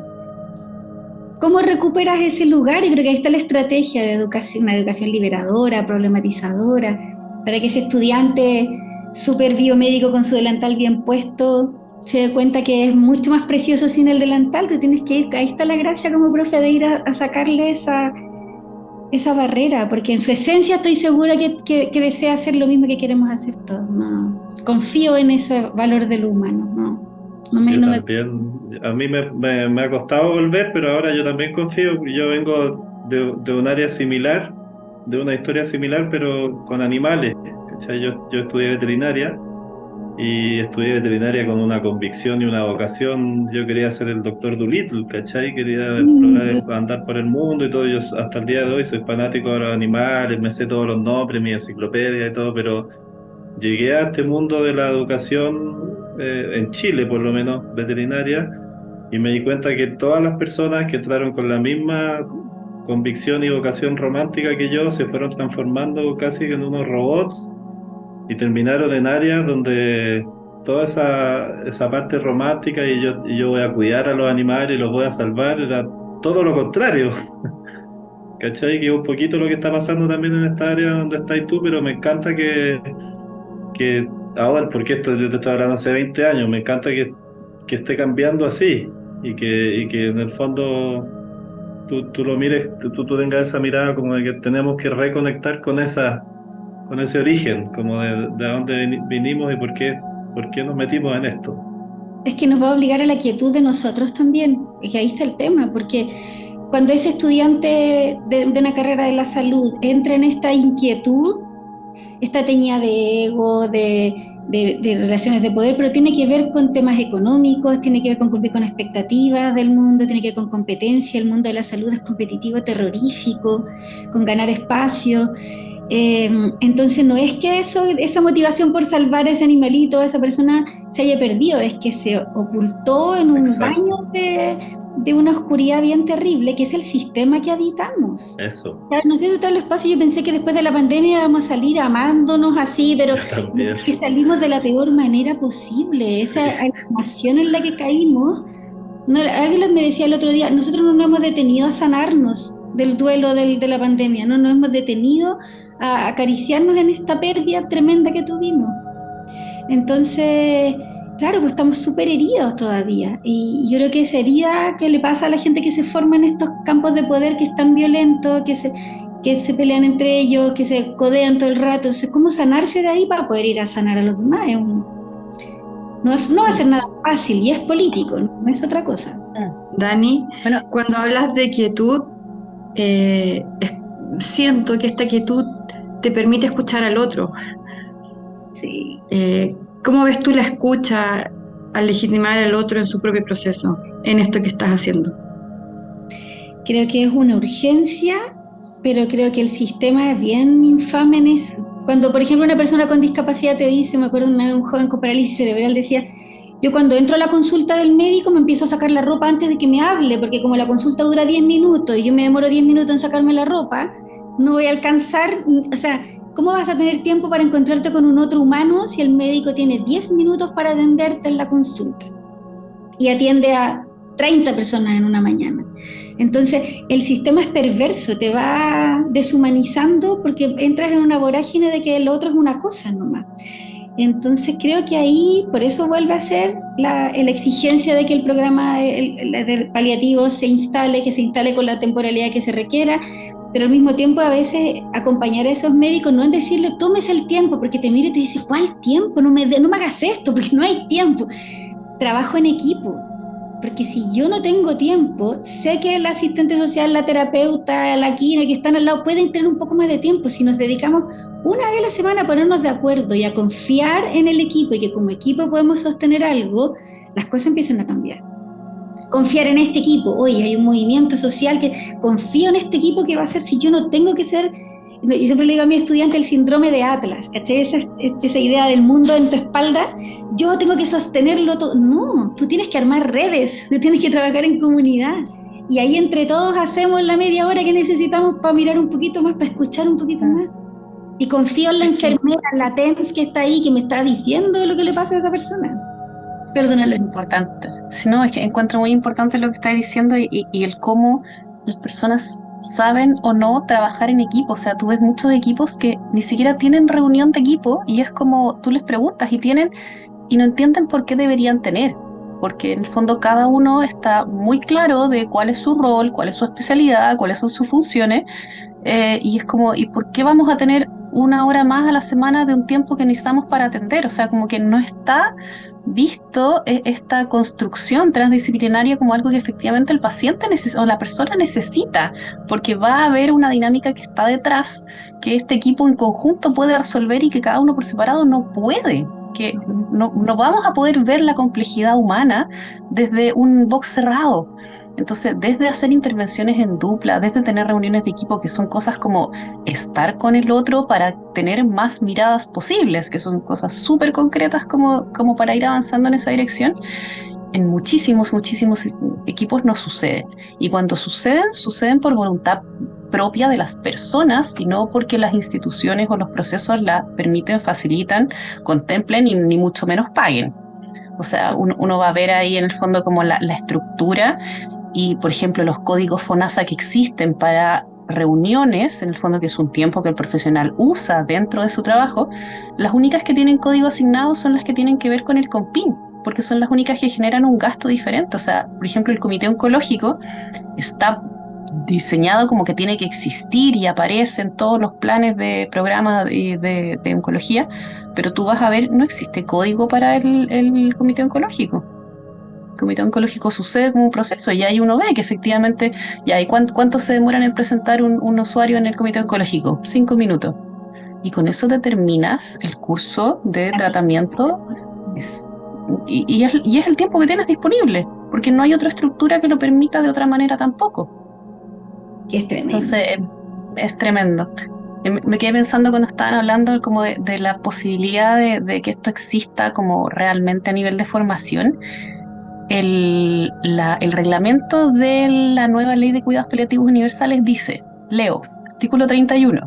¿Cómo recuperas ese lugar? Y creo que ahí está la estrategia de educación, una educación liberadora, problematizadora, para que ese estudiante súper biomédico con su delantal bien puesto se dé cuenta que es mucho más precioso sin el delantal. Tú tienes que ir, ahí está la gracia como profe de ir a sacarle esa barrera, porque en su esencia estoy segura que desea hacer lo mismo que queremos hacer todos. No, confío en ese valor del humano. A mí me ha costado volver, pero ahora yo también confío. Yo vengo de un área similar, de una historia similar, pero con animales. ¿Cachai? Yo estudié veterinaria y estudié veterinaria con una convicción y una vocación. Yo quería ser el doctor Dolittle, ¿cachai? Quería explorar, andar por el mundo y todo. Yo hasta el día de hoy soy fanático de los animales, me sé todos los nombres, mi enciclopedia y todo, pero llegué a este mundo de la educación, en Chile por lo menos, veterinaria, y me di cuenta que todas las personas que entraron con la misma convicción y vocación romántica que yo se fueron transformando casi en unos robots y terminaron en áreas donde toda esa parte romántica y yo voy a cuidar a los animales y los voy a salvar, era todo lo contrario. ¿Cachai? Que es un poquito lo que está pasando también en esta área donde estás tú, pero me encanta que ahora, porque esto yo te estaba hablando hace 20 años, me encanta que esté cambiando así y que en el fondo tú lo mires, tú tengas esa mirada como de que tenemos que reconectar con ese origen, como de dónde vinimos y por qué nos metimos en esto. Es que nos va a obligar a la quietud de nosotros también, y ahí está el tema, porque cuando ese estudiante de una carrera de la salud entra en esta inquietud, esta teñida de ego, de relaciones de poder, pero tiene que ver con temas económicos, tiene que ver con cumplir con expectativas del mundo, tiene que ver con competencia. El mundo de la salud es competitivo, terrorífico, con ganar espacio. Entonces no es que esa motivación por salvar a ese animalito, a esa persona, se haya perdido, es que se ocultó en un baño de una oscuridad bien terrible, que es el sistema que habitamos. Eso. No sé si está el espacio, yo pensé que después de la pandemia íbamos a salir amándonos así, pero que salimos de la peor manera posible. Esa alienación en la que caímos. Alguien me decía el otro día, nosotros no nos hemos detenido a sanarnos del duelo de la pandemia, no nos hemos detenido a acariciarnos en esta pérdida tremenda que tuvimos. Entonces, claro, pues estamos súper heridos todavía, y yo creo que esa herida que le pasa a la gente que se forma en estos campos de poder que es tan violentos, que se pelean entre ellos, que se codean todo el rato. Entonces, ¿cómo sanarse de ahí para poder ir a sanar a los demás? No va a ser nada fácil, y es político, no es otra cosa. Dani, cuando hablas de quietud, siento que esta quietud te permite escuchar al otro. Sí. ¿Cómo ves tú la escucha al legitimar al otro en su propio proceso, en esto que estás haciendo? Creo que es una urgencia, pero creo que el sistema es bien infame en eso. Cuando, por ejemplo, una persona con discapacidad te dice, me acuerdo un joven con parálisis cerebral decía, yo cuando entro a la consulta del médico me empiezo a sacar la ropa antes de que me hable, porque como la consulta dura 10 minutos y yo me demoro 10 minutos en sacarme la ropa, no voy a alcanzar, o sea, ¿cómo vas a tener tiempo para encontrarte con un otro humano si el médico tiene 10 minutos para atenderte en la consulta y atiende a 30 personas en una mañana? Entonces, el sistema es perverso, te va deshumanizando porque entras en una vorágine de que el otro es una cosa nomás. Entonces, creo que ahí, por eso vuelve a ser la exigencia de que el programa del paliativo se instale, que se instale con la temporalidad que se requiera, pero al mismo tiempo a veces acompañar a esos médicos, no en decirle, tómese el tiempo, porque te mira y te dice, ¿cuál tiempo? No me hagas esto, porque no hay tiempo. Trabajo en equipo. Porque si yo no tengo tiempo, sé que el asistente social, la terapeuta, la quina que están al lado pueden tener un poco más de tiempo. Si nos dedicamos una vez a la semana a ponernos de acuerdo y a confiar en el equipo y que como equipo podemos sostener algo, las cosas empiezan a cambiar. Confiar en este equipo. Oye, hay un movimiento social que confío en este equipo que va a ser si yo no tengo que ser... Yo siempre le digo a mi estudiante el síndrome de Atlas, ¿cachai? Esa idea del mundo en tu espalda, yo tengo que sostenerlo todo. No, tú tienes que armar redes, tú tienes que trabajar en comunidad. Y ahí entre todos hacemos la media hora que necesitamos para mirar un poquito más, para escuchar un poquito más. Y confío en la enfermera, la TENS que está ahí, que me está diciendo lo que le pasa a esa persona. Perdónalo. Importante. Si no, es que encuentro muy importante lo que estás diciendo y el cómo las personas saben o no trabajar en equipo. O sea, tú ves muchos equipos que ni siquiera tienen reunión de equipo y es como tú les preguntas y no entienden por qué deberían tener, porque en el fondo cada uno está muy claro de cuál es su rol, cuál es su especialidad, cuáles son sus funciones, y es como, ¿y por qué vamos a tener una hora más a la semana de un tiempo que necesitamos para atender? O sea, como que no está visto esta construcción transdisciplinaria como algo que efectivamente el paciente o la persona necesita, porque va a haber una dinámica que está detrás, que este equipo en conjunto puede resolver y que cada uno por separado no puede, que no vamos a poder ver la complejidad humana desde un box cerrado. Entonces, desde hacer intervenciones en dupla, desde tener reuniones de equipo, que son cosas como estar con el otro para tener más miradas posibles, que son cosas súper concretas como para ir avanzando en esa dirección, en muchísimos equipos no suceden. Y cuando suceden por voluntad propia de las personas y no porque las instituciones o los procesos la permiten, facilitan, contemplen y ni mucho menos paguen. O sea, uno va a ver ahí en el fondo como la estructura y, por ejemplo, los códigos FONASA que existen para reuniones, en el fondo que es un tiempo que el profesional usa dentro de su trabajo, las únicas que tienen código asignado son las que tienen que ver con el COMPIN, porque son las únicas que generan un gasto diferente. O sea, por ejemplo, el comité oncológico está diseñado como que tiene que existir y aparece en todos los planes de programas de oncología, pero tú vas a ver, no existe código para el comité oncológico. El comité oncológico sucede como un proceso y ahí uno ve que efectivamente, ¿y cuánto se demoran en presentar un usuario en el comité oncológico? 5 minutos. Y con eso determinas el curso de tratamiento y es el tiempo que tienes disponible, porque no hay otra estructura que lo permita de otra manera tampoco. Que es tremendo. Entonces, es tremendo. Me quedé pensando cuando estaban hablando como de la posibilidad de que esto exista como realmente a nivel de formación. El reglamento de la nueva ley de cuidados paliativos universales dice, leo, artículo 31,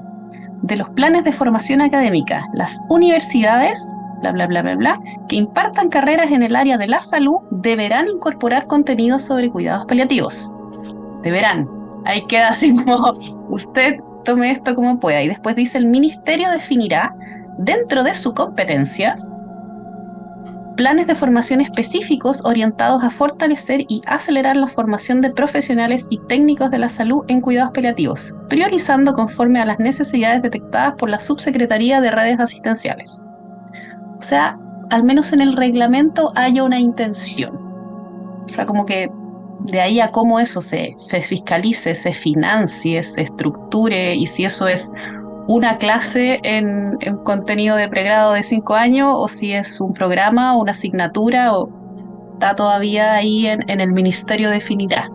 de los planes de formación académica, las universidades, bla, bla, bla, bla, bla, que impartan carreras en el área de la salud deberán incorporar contenidos sobre cuidados paliativos. Deberán. Ahí queda así como, usted tome esto como pueda. Y después dice, el ministerio definirá, dentro de su competencia, planes de formación específicos orientados a fortalecer y acelerar la formación de profesionales y técnicos de la salud en cuidados paliativos, priorizando conforme a las necesidades detectadas por la Subsecretaría de Redes Asistenciales. O sea, al menos en el reglamento haya una intención. O sea, como que de ahí a cómo eso se fiscalice, se financie, se estructure, y si eso es una clase en contenido de pregrado de 5 años, o si es un programa o una asignatura, está todavía ahí en el Ministerio Definirá.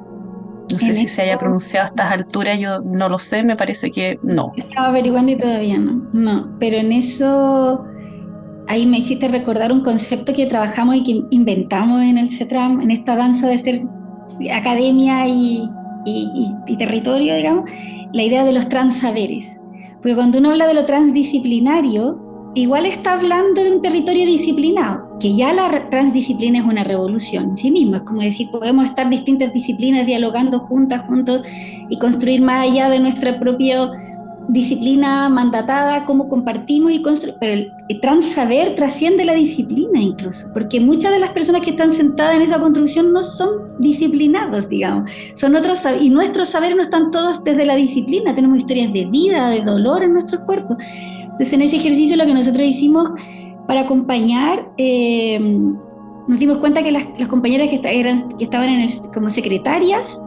No sé si se haya pronunciado a estas alturas, yo no lo sé, me parece que no. Estaba averiguando y todavía no, pero en eso, ahí me hiciste recordar un concepto que trabajamos y que inventamos en el CETRAM, en esta danza de ser academia y territorio, digamos, la idea de los transsaberes. Porque cuando uno habla de lo transdisciplinario, igual está hablando de un territorio disciplinado, que ya la transdisciplina es una revolución en sí misma. Es como decir, podemos estar distintas disciplinas dialogando juntos y construir más allá de nuestra propia disciplina mandatada, cómo compartimos y construimos. Pero el transsaber trasciende la disciplina incluso, porque muchas de las personas que están sentadas en esa construcción no son disciplinados, digamos, son otros, y nuestros saberes no están todos desde la disciplina, tenemos historias de vida, de dolor en nuestros cuerpos. Entonces, en ese ejercicio lo que nosotros hicimos para acompañar, nos dimos cuenta que las compañeras que estaban como secretarias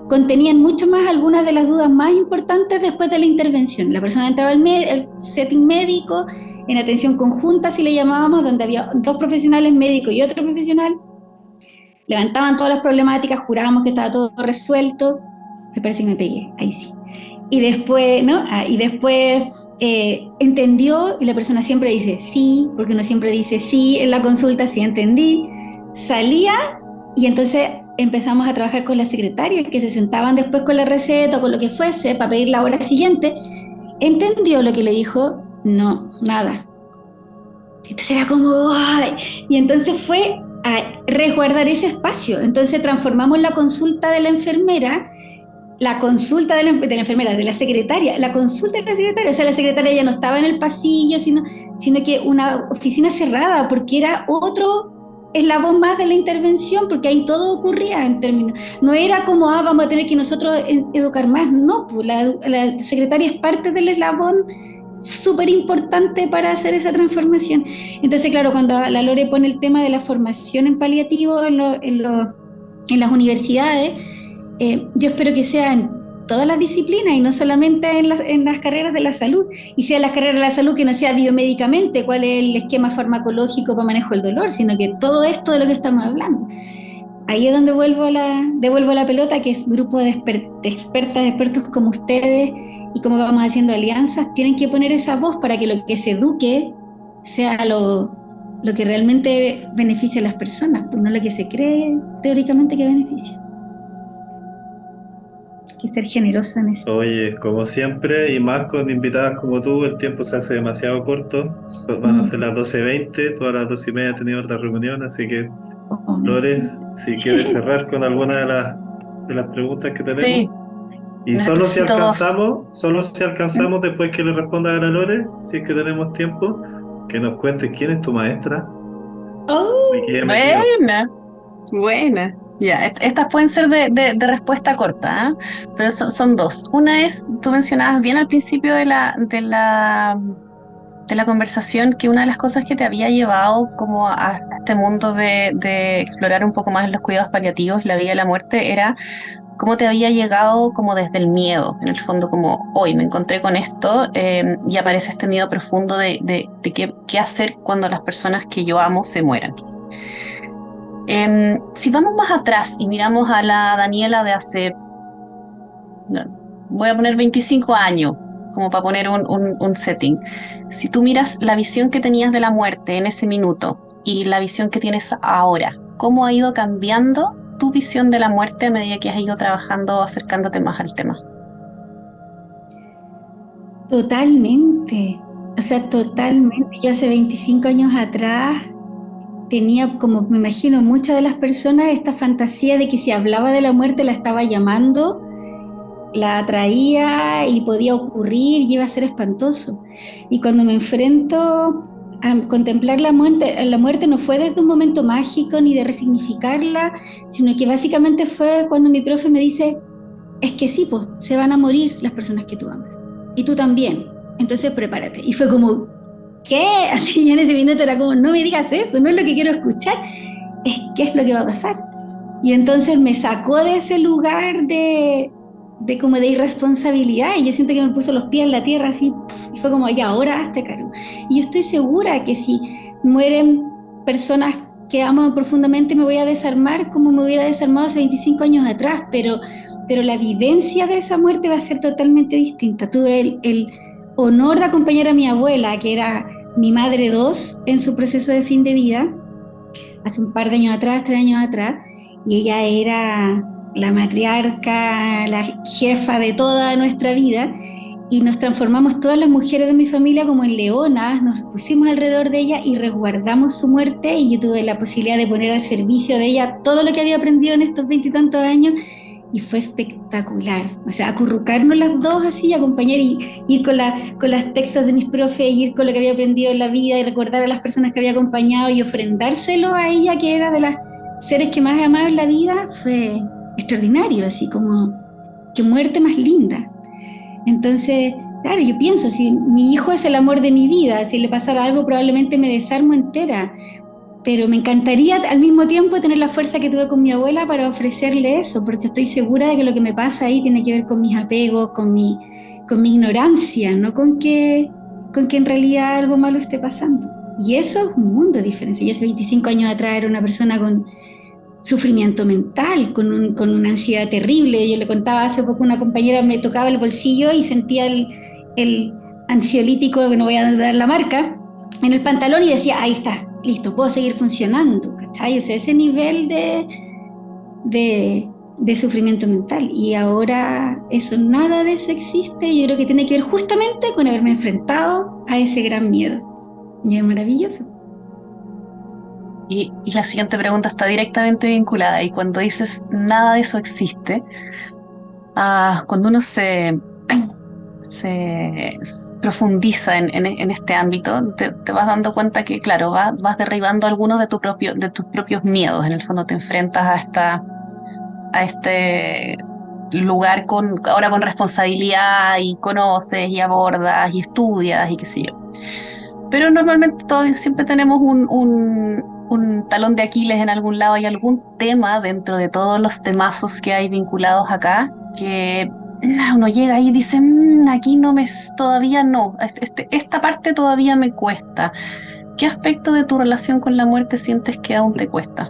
contenían mucho más algunas de las dudas más importantes después de la intervención. La persona entraba al setting médico, en atención conjunta, si le llamábamos, donde había 2 profesionales, médico y otro profesional, levantaban todas las problemáticas, jurábamos que estaba todo resuelto. Me parece que me pegué, ahí sí. Y después, ¿no? Entendió, y la persona siempre dice sí, porque uno siempre dice sí en la consulta, sí entendí, salía, y entonces empezamos a trabajar con las secretarias que se sentaban después con la receta o con lo que fuese para pedir la hora siguiente. Entendió lo que le dijo, no, nada. Entonces era como ¡ay! Y entonces fue a resguardar ese espacio. Entonces transformamos la consulta de la enfermera, la consulta de la enfermera, de la secretaria, la consulta de la secretaria. O sea, la secretaria ya no estaba en el pasillo, sino que una oficina cerrada, porque era otro eslabón más de la intervención, porque ahí todo ocurría en términos. No era como, vamos a tener que nosotros educar más, no, pues la secretaria es parte del eslabón súper importante para hacer esa transformación. Entonces, claro, cuando la Lore pone el tema de la formación en paliativo en las universidades, yo espero que sea en todas las disciplinas y no solamente en las carreras de la salud, y sea en las carreras de la salud que no sea biomédicamente cuál es el esquema farmacológico para manejo del dolor, sino que todo esto de lo que estamos hablando. Ahí es donde devuelvo la pelota, que es grupo de expertas, de expertos como ustedes, y como vamos haciendo alianzas, tienen que poner esa voz para que lo que se eduque sea lo que realmente beneficia a las personas, pues no lo que se cree teóricamente que beneficia. Que ser generoso en eso. Oye, como siempre, y más con invitadas como tú, el tiempo se hace demasiado corto. Van a ser las 12:20, todas las 12:30 he tenido otra reunión, así que, Lores, si quieres cerrar con alguna de las preguntas que tenemos. Sí. Y solo si alcanzamos, después que le responda a la Lore, si es que tenemos tiempo, que nos cuentes quién es tu maestra. Buena. Ya, estas pueden ser de respuesta corta, ¿eh? Pero son 2. Una es, tú mencionabas bien al principio de la conversación que una de las cosas que te había llevado como a este mundo de explorar un poco más los cuidados paliativos, la vida y la muerte, era cómo te había llegado como desde el miedo, en el fondo, como hoy me encontré con esto, y aparece este miedo profundo de qué hacer cuando las personas que yo amo se mueran. Si vamos más atrás y miramos a la Daniela de hace, voy a poner 25 años, como para poner un setting. Si tú miras la visión que tenías de la muerte en ese minuto y la visión que tienes ahora, ¿cómo ha ido cambiando tu visión de la muerte a medida que has ido trabajando, acercándote más al tema? Totalmente. Yo hace 25 años atrás tenía, como me imagino muchas de las personas, esta fantasía de que si hablaba de la muerte la estaba llamando, la atraía y podía ocurrir y iba a ser espantoso. Y cuando me enfrento a contemplar la muerte no fue desde un momento mágico ni de resignificarla, sino que básicamente fue cuando mi profe me dice, es que sí, pues, se van a morir las personas que tú amas. Y tú también. Entonces prepárate. Y fue como, ¿qué? Así en ese minuto era como, no me digas eso, no es lo que quiero escuchar, es qué es lo que va a pasar. Y entonces me sacó de ese lugar de como de irresponsabilidad, y yo siento que me puso los pies en la tierra así, y fue como, ya, ahora hazte cargo. Y yo estoy segura que si mueren personas que amo profundamente me voy a desarmar como me hubiera desarmado hace 25 años atrás, pero la vivencia de esa muerte va a ser totalmente distinta. Tuve el honor de acompañar a mi abuela, que era mi madre 2 en su proceso de fin de vida, hace un par de años atrás, 3 años atrás, y ella era la matriarca, la jefa de toda nuestra vida, y nos transformamos todas las mujeres de mi familia como en leonas, nos pusimos alrededor de ella y resguardamos su muerte, y yo tuve la posibilidad de poner al servicio de ella todo lo que había aprendido en estos 20 y tantos años, y fue espectacular. O sea, acurrucarnos las dos así, acompañar y ir con los textos de mis profes, ir con lo que había aprendido en la vida y recordar a las personas que había acompañado y ofrendárselo a ella, que era de las seres que más amaba en la vida, fue extraordinario, así como qué muerte más linda. Entonces, claro, yo pienso, si mi hijo es el amor de mi vida, si le pasara algo probablemente me desarmo entera, pero me encantaría al mismo tiempo tener la fuerza que tuve con mi abuela para ofrecerle eso, porque estoy segura de que lo que me pasa ahí tiene que ver con mis apegos, con mi ignorancia, no con que en realidad algo malo esté pasando. Y eso es un mundo de diferencia. Yo hace 25 años atrás era una persona con sufrimiento mental, con una ansiedad terrible. Yo le contaba hace poco, una compañera me tocaba el bolsillo y sentía el ansiolítico, que no voy a dar la marca, en el pantalón, y decía, ahí está, listo, puedo seguir funcionando, ¿cachai? O sea, ese nivel de sufrimiento mental. Y ahora nada de eso existe. Yo creo que tiene que ver justamente con haberme enfrentado a ese gran miedo. Y es maravilloso. Y la siguiente pregunta está directamente vinculada, y cuando dices nada de eso existe, cuando uno se profundiza en este ámbito, te vas dando cuenta que, claro, vas derribando algunos de tus propios miedos. En el fondo te enfrentas a este lugar ahora con responsabilidad, y conoces y abordas y estudias y qué sé yo. Pero normalmente todavía siempre tenemos un talón de Aquiles en algún lado. Hay algún tema dentro de todos los temazos que hay vinculados acá que uno llega ahí y dice, aquí todavía no, esta parte todavía me cuesta. ¿Qué aspecto de tu relación con la muerte sientes que aún te cuesta?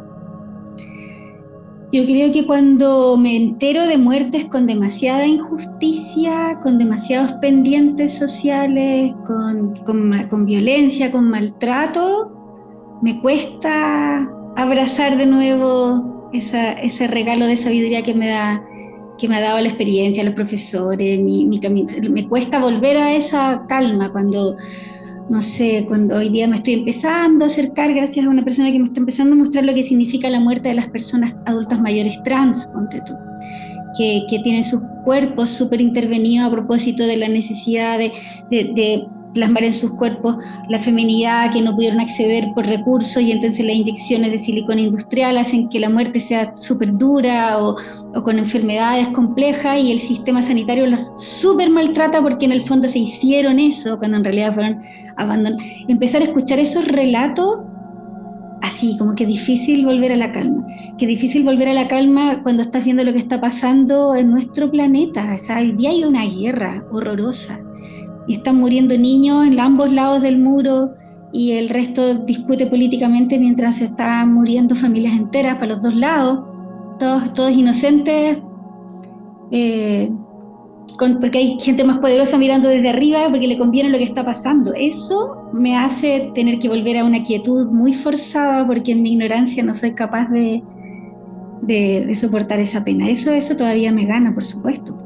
Yo creo que cuando me entero de muertes con demasiada injusticia, con demasiados pendientes sociales, con violencia, con maltrato, me cuesta abrazar de nuevo ese regalo de sabiduría que me ha dado la experiencia, los profesores, mi camino. Me cuesta volver a esa calma cuando hoy día me estoy empezando a acercar, gracias a una persona que me está empezando a mostrar lo que significa la muerte de las personas adultas mayores trans, ponte tú, que tienen sus cuerpos súper intervenidos a propósito de la necesidad de plasmar en sus cuerpos la feminidad, que no pudieron acceder por recursos, y entonces las inyecciones de silicona industrial hacen que la muerte sea súper dura o con enfermedades complejas, y el sistema sanitario las súper maltrata porque en el fondo se hicieron eso cuando en realidad fueron abandonados. Empezar a escuchar esos relatos, así como que es difícil volver a la calma, cuando estás viendo lo que está pasando en nuestro planeta. O sea, hoy día hay una guerra horrorosa y están muriendo niños en ambos lados del muro, y el resto discute políticamente mientras se están muriendo familias enteras para los dos lados, todos inocentes, porque hay gente más poderosa mirando desde arriba porque le conviene lo que está pasando. Eso me hace tener que volver a una quietud muy forzada, porque en mi ignorancia no soy capaz de soportar esa pena. Eso todavía me gana, por supuesto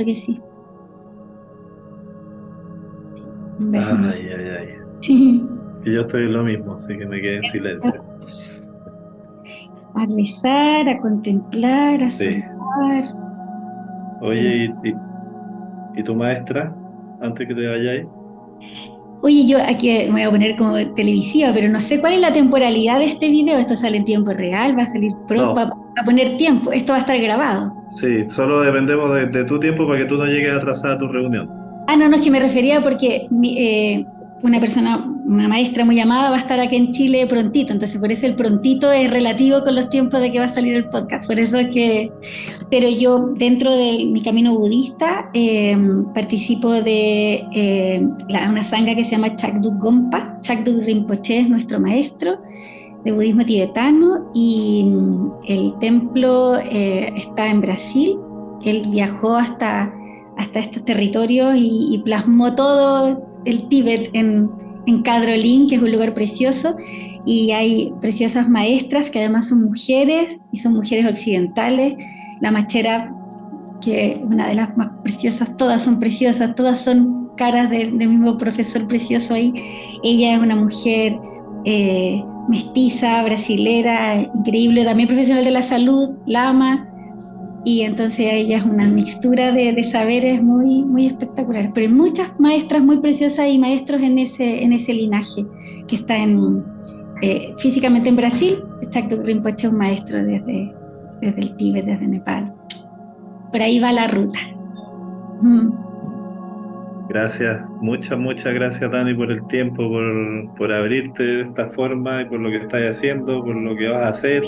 que sí. Ay. Y yo estoy en lo mismo, así que me quedé en silencio. A rezar, a contemplar, a soltar. Oye, ¿y tu maestra, antes que te vayáis? Oye, yo aquí me voy a poner como televisiva, pero no sé cuál es la temporalidad de este video. ¿Esto sale en tiempo real? ¿Va a salir pronto? ¿Va a poner tiempo? ¿Esto va a estar grabado? Sí, solo dependemos de tu tiempo para que tú no llegues atrasada a tu reunión. No, es que me refería porque una maestra muy amada va a estar aquí en Chile prontito, entonces por eso el prontito es relativo con los tiempos de que va a salir el podcast, por eso es que... Pero yo, dentro de mi camino budista, participo de una sangha que se llama Chakduk Gompa. Chakduk Rinpoche es nuestro maestro, de budismo tibetano, y el templo está en Brasil. Él viajó hasta estos territorios y plasmó todo el Tíbet en Kadrolin, que es un lugar precioso, y hay preciosas maestras que además son mujeres, y son mujeres occidentales. La machera, que es una de las más preciosas, todas son preciosas, todas son caras del mismo profesor precioso ahí. Ella es una mujer mestiza, brasilera, increíble, también profesional de la salud, lama, y entonces ella es una mixtura de saberes muy, muy espectacular. Pero hay muchas maestras muy preciosas y maestros en ese linaje que está físicamente en Brasil. Chakduk Rinpoche es un maestro desde el Tíbet, desde Nepal. Por ahí va la ruta. Gracias, muchas gracias, Dani, por el tiempo, por abrirte de esta forma y por lo que estás haciendo, por lo que vas a hacer.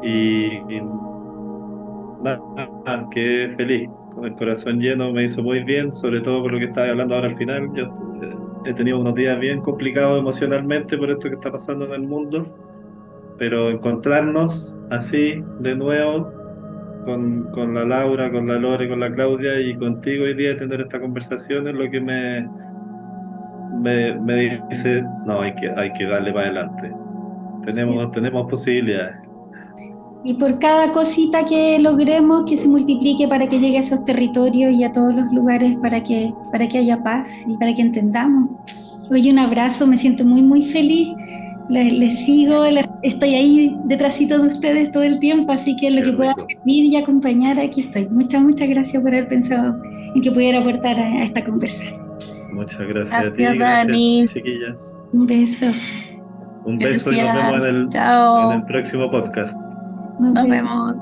Y nada, quedé feliz, con el corazón lleno, me hizo muy bien, sobre todo por lo que estabas hablando ahora al final. Yo he tenido unos días bien complicados emocionalmente por esto que está pasando en el mundo, pero encontrarnos así de nuevo con la Laura, con la Lore, con la Claudia y contigo hoy día, tener esta conversación es lo que me dice, no, hay que darle para adelante. Tenemos posibilidades. Y por cada cosita que logremos, que se multiplique para que llegue a esos territorios y a todos los lugares, para que haya paz y para que entendamos. Oye, un abrazo, me siento muy, muy feliz. Les sigo, estoy ahí detrásito de ustedes todo el tiempo, así que lo que pueda servir y acompañar, aquí estoy. Muchas gracias por haber pensado en que pudiera aportar a esta conversa. Muchas gracias a ti, Dani. gracias, chiquillas. Un beso. Un beso y nos vemos en el próximo podcast. Nos vemos.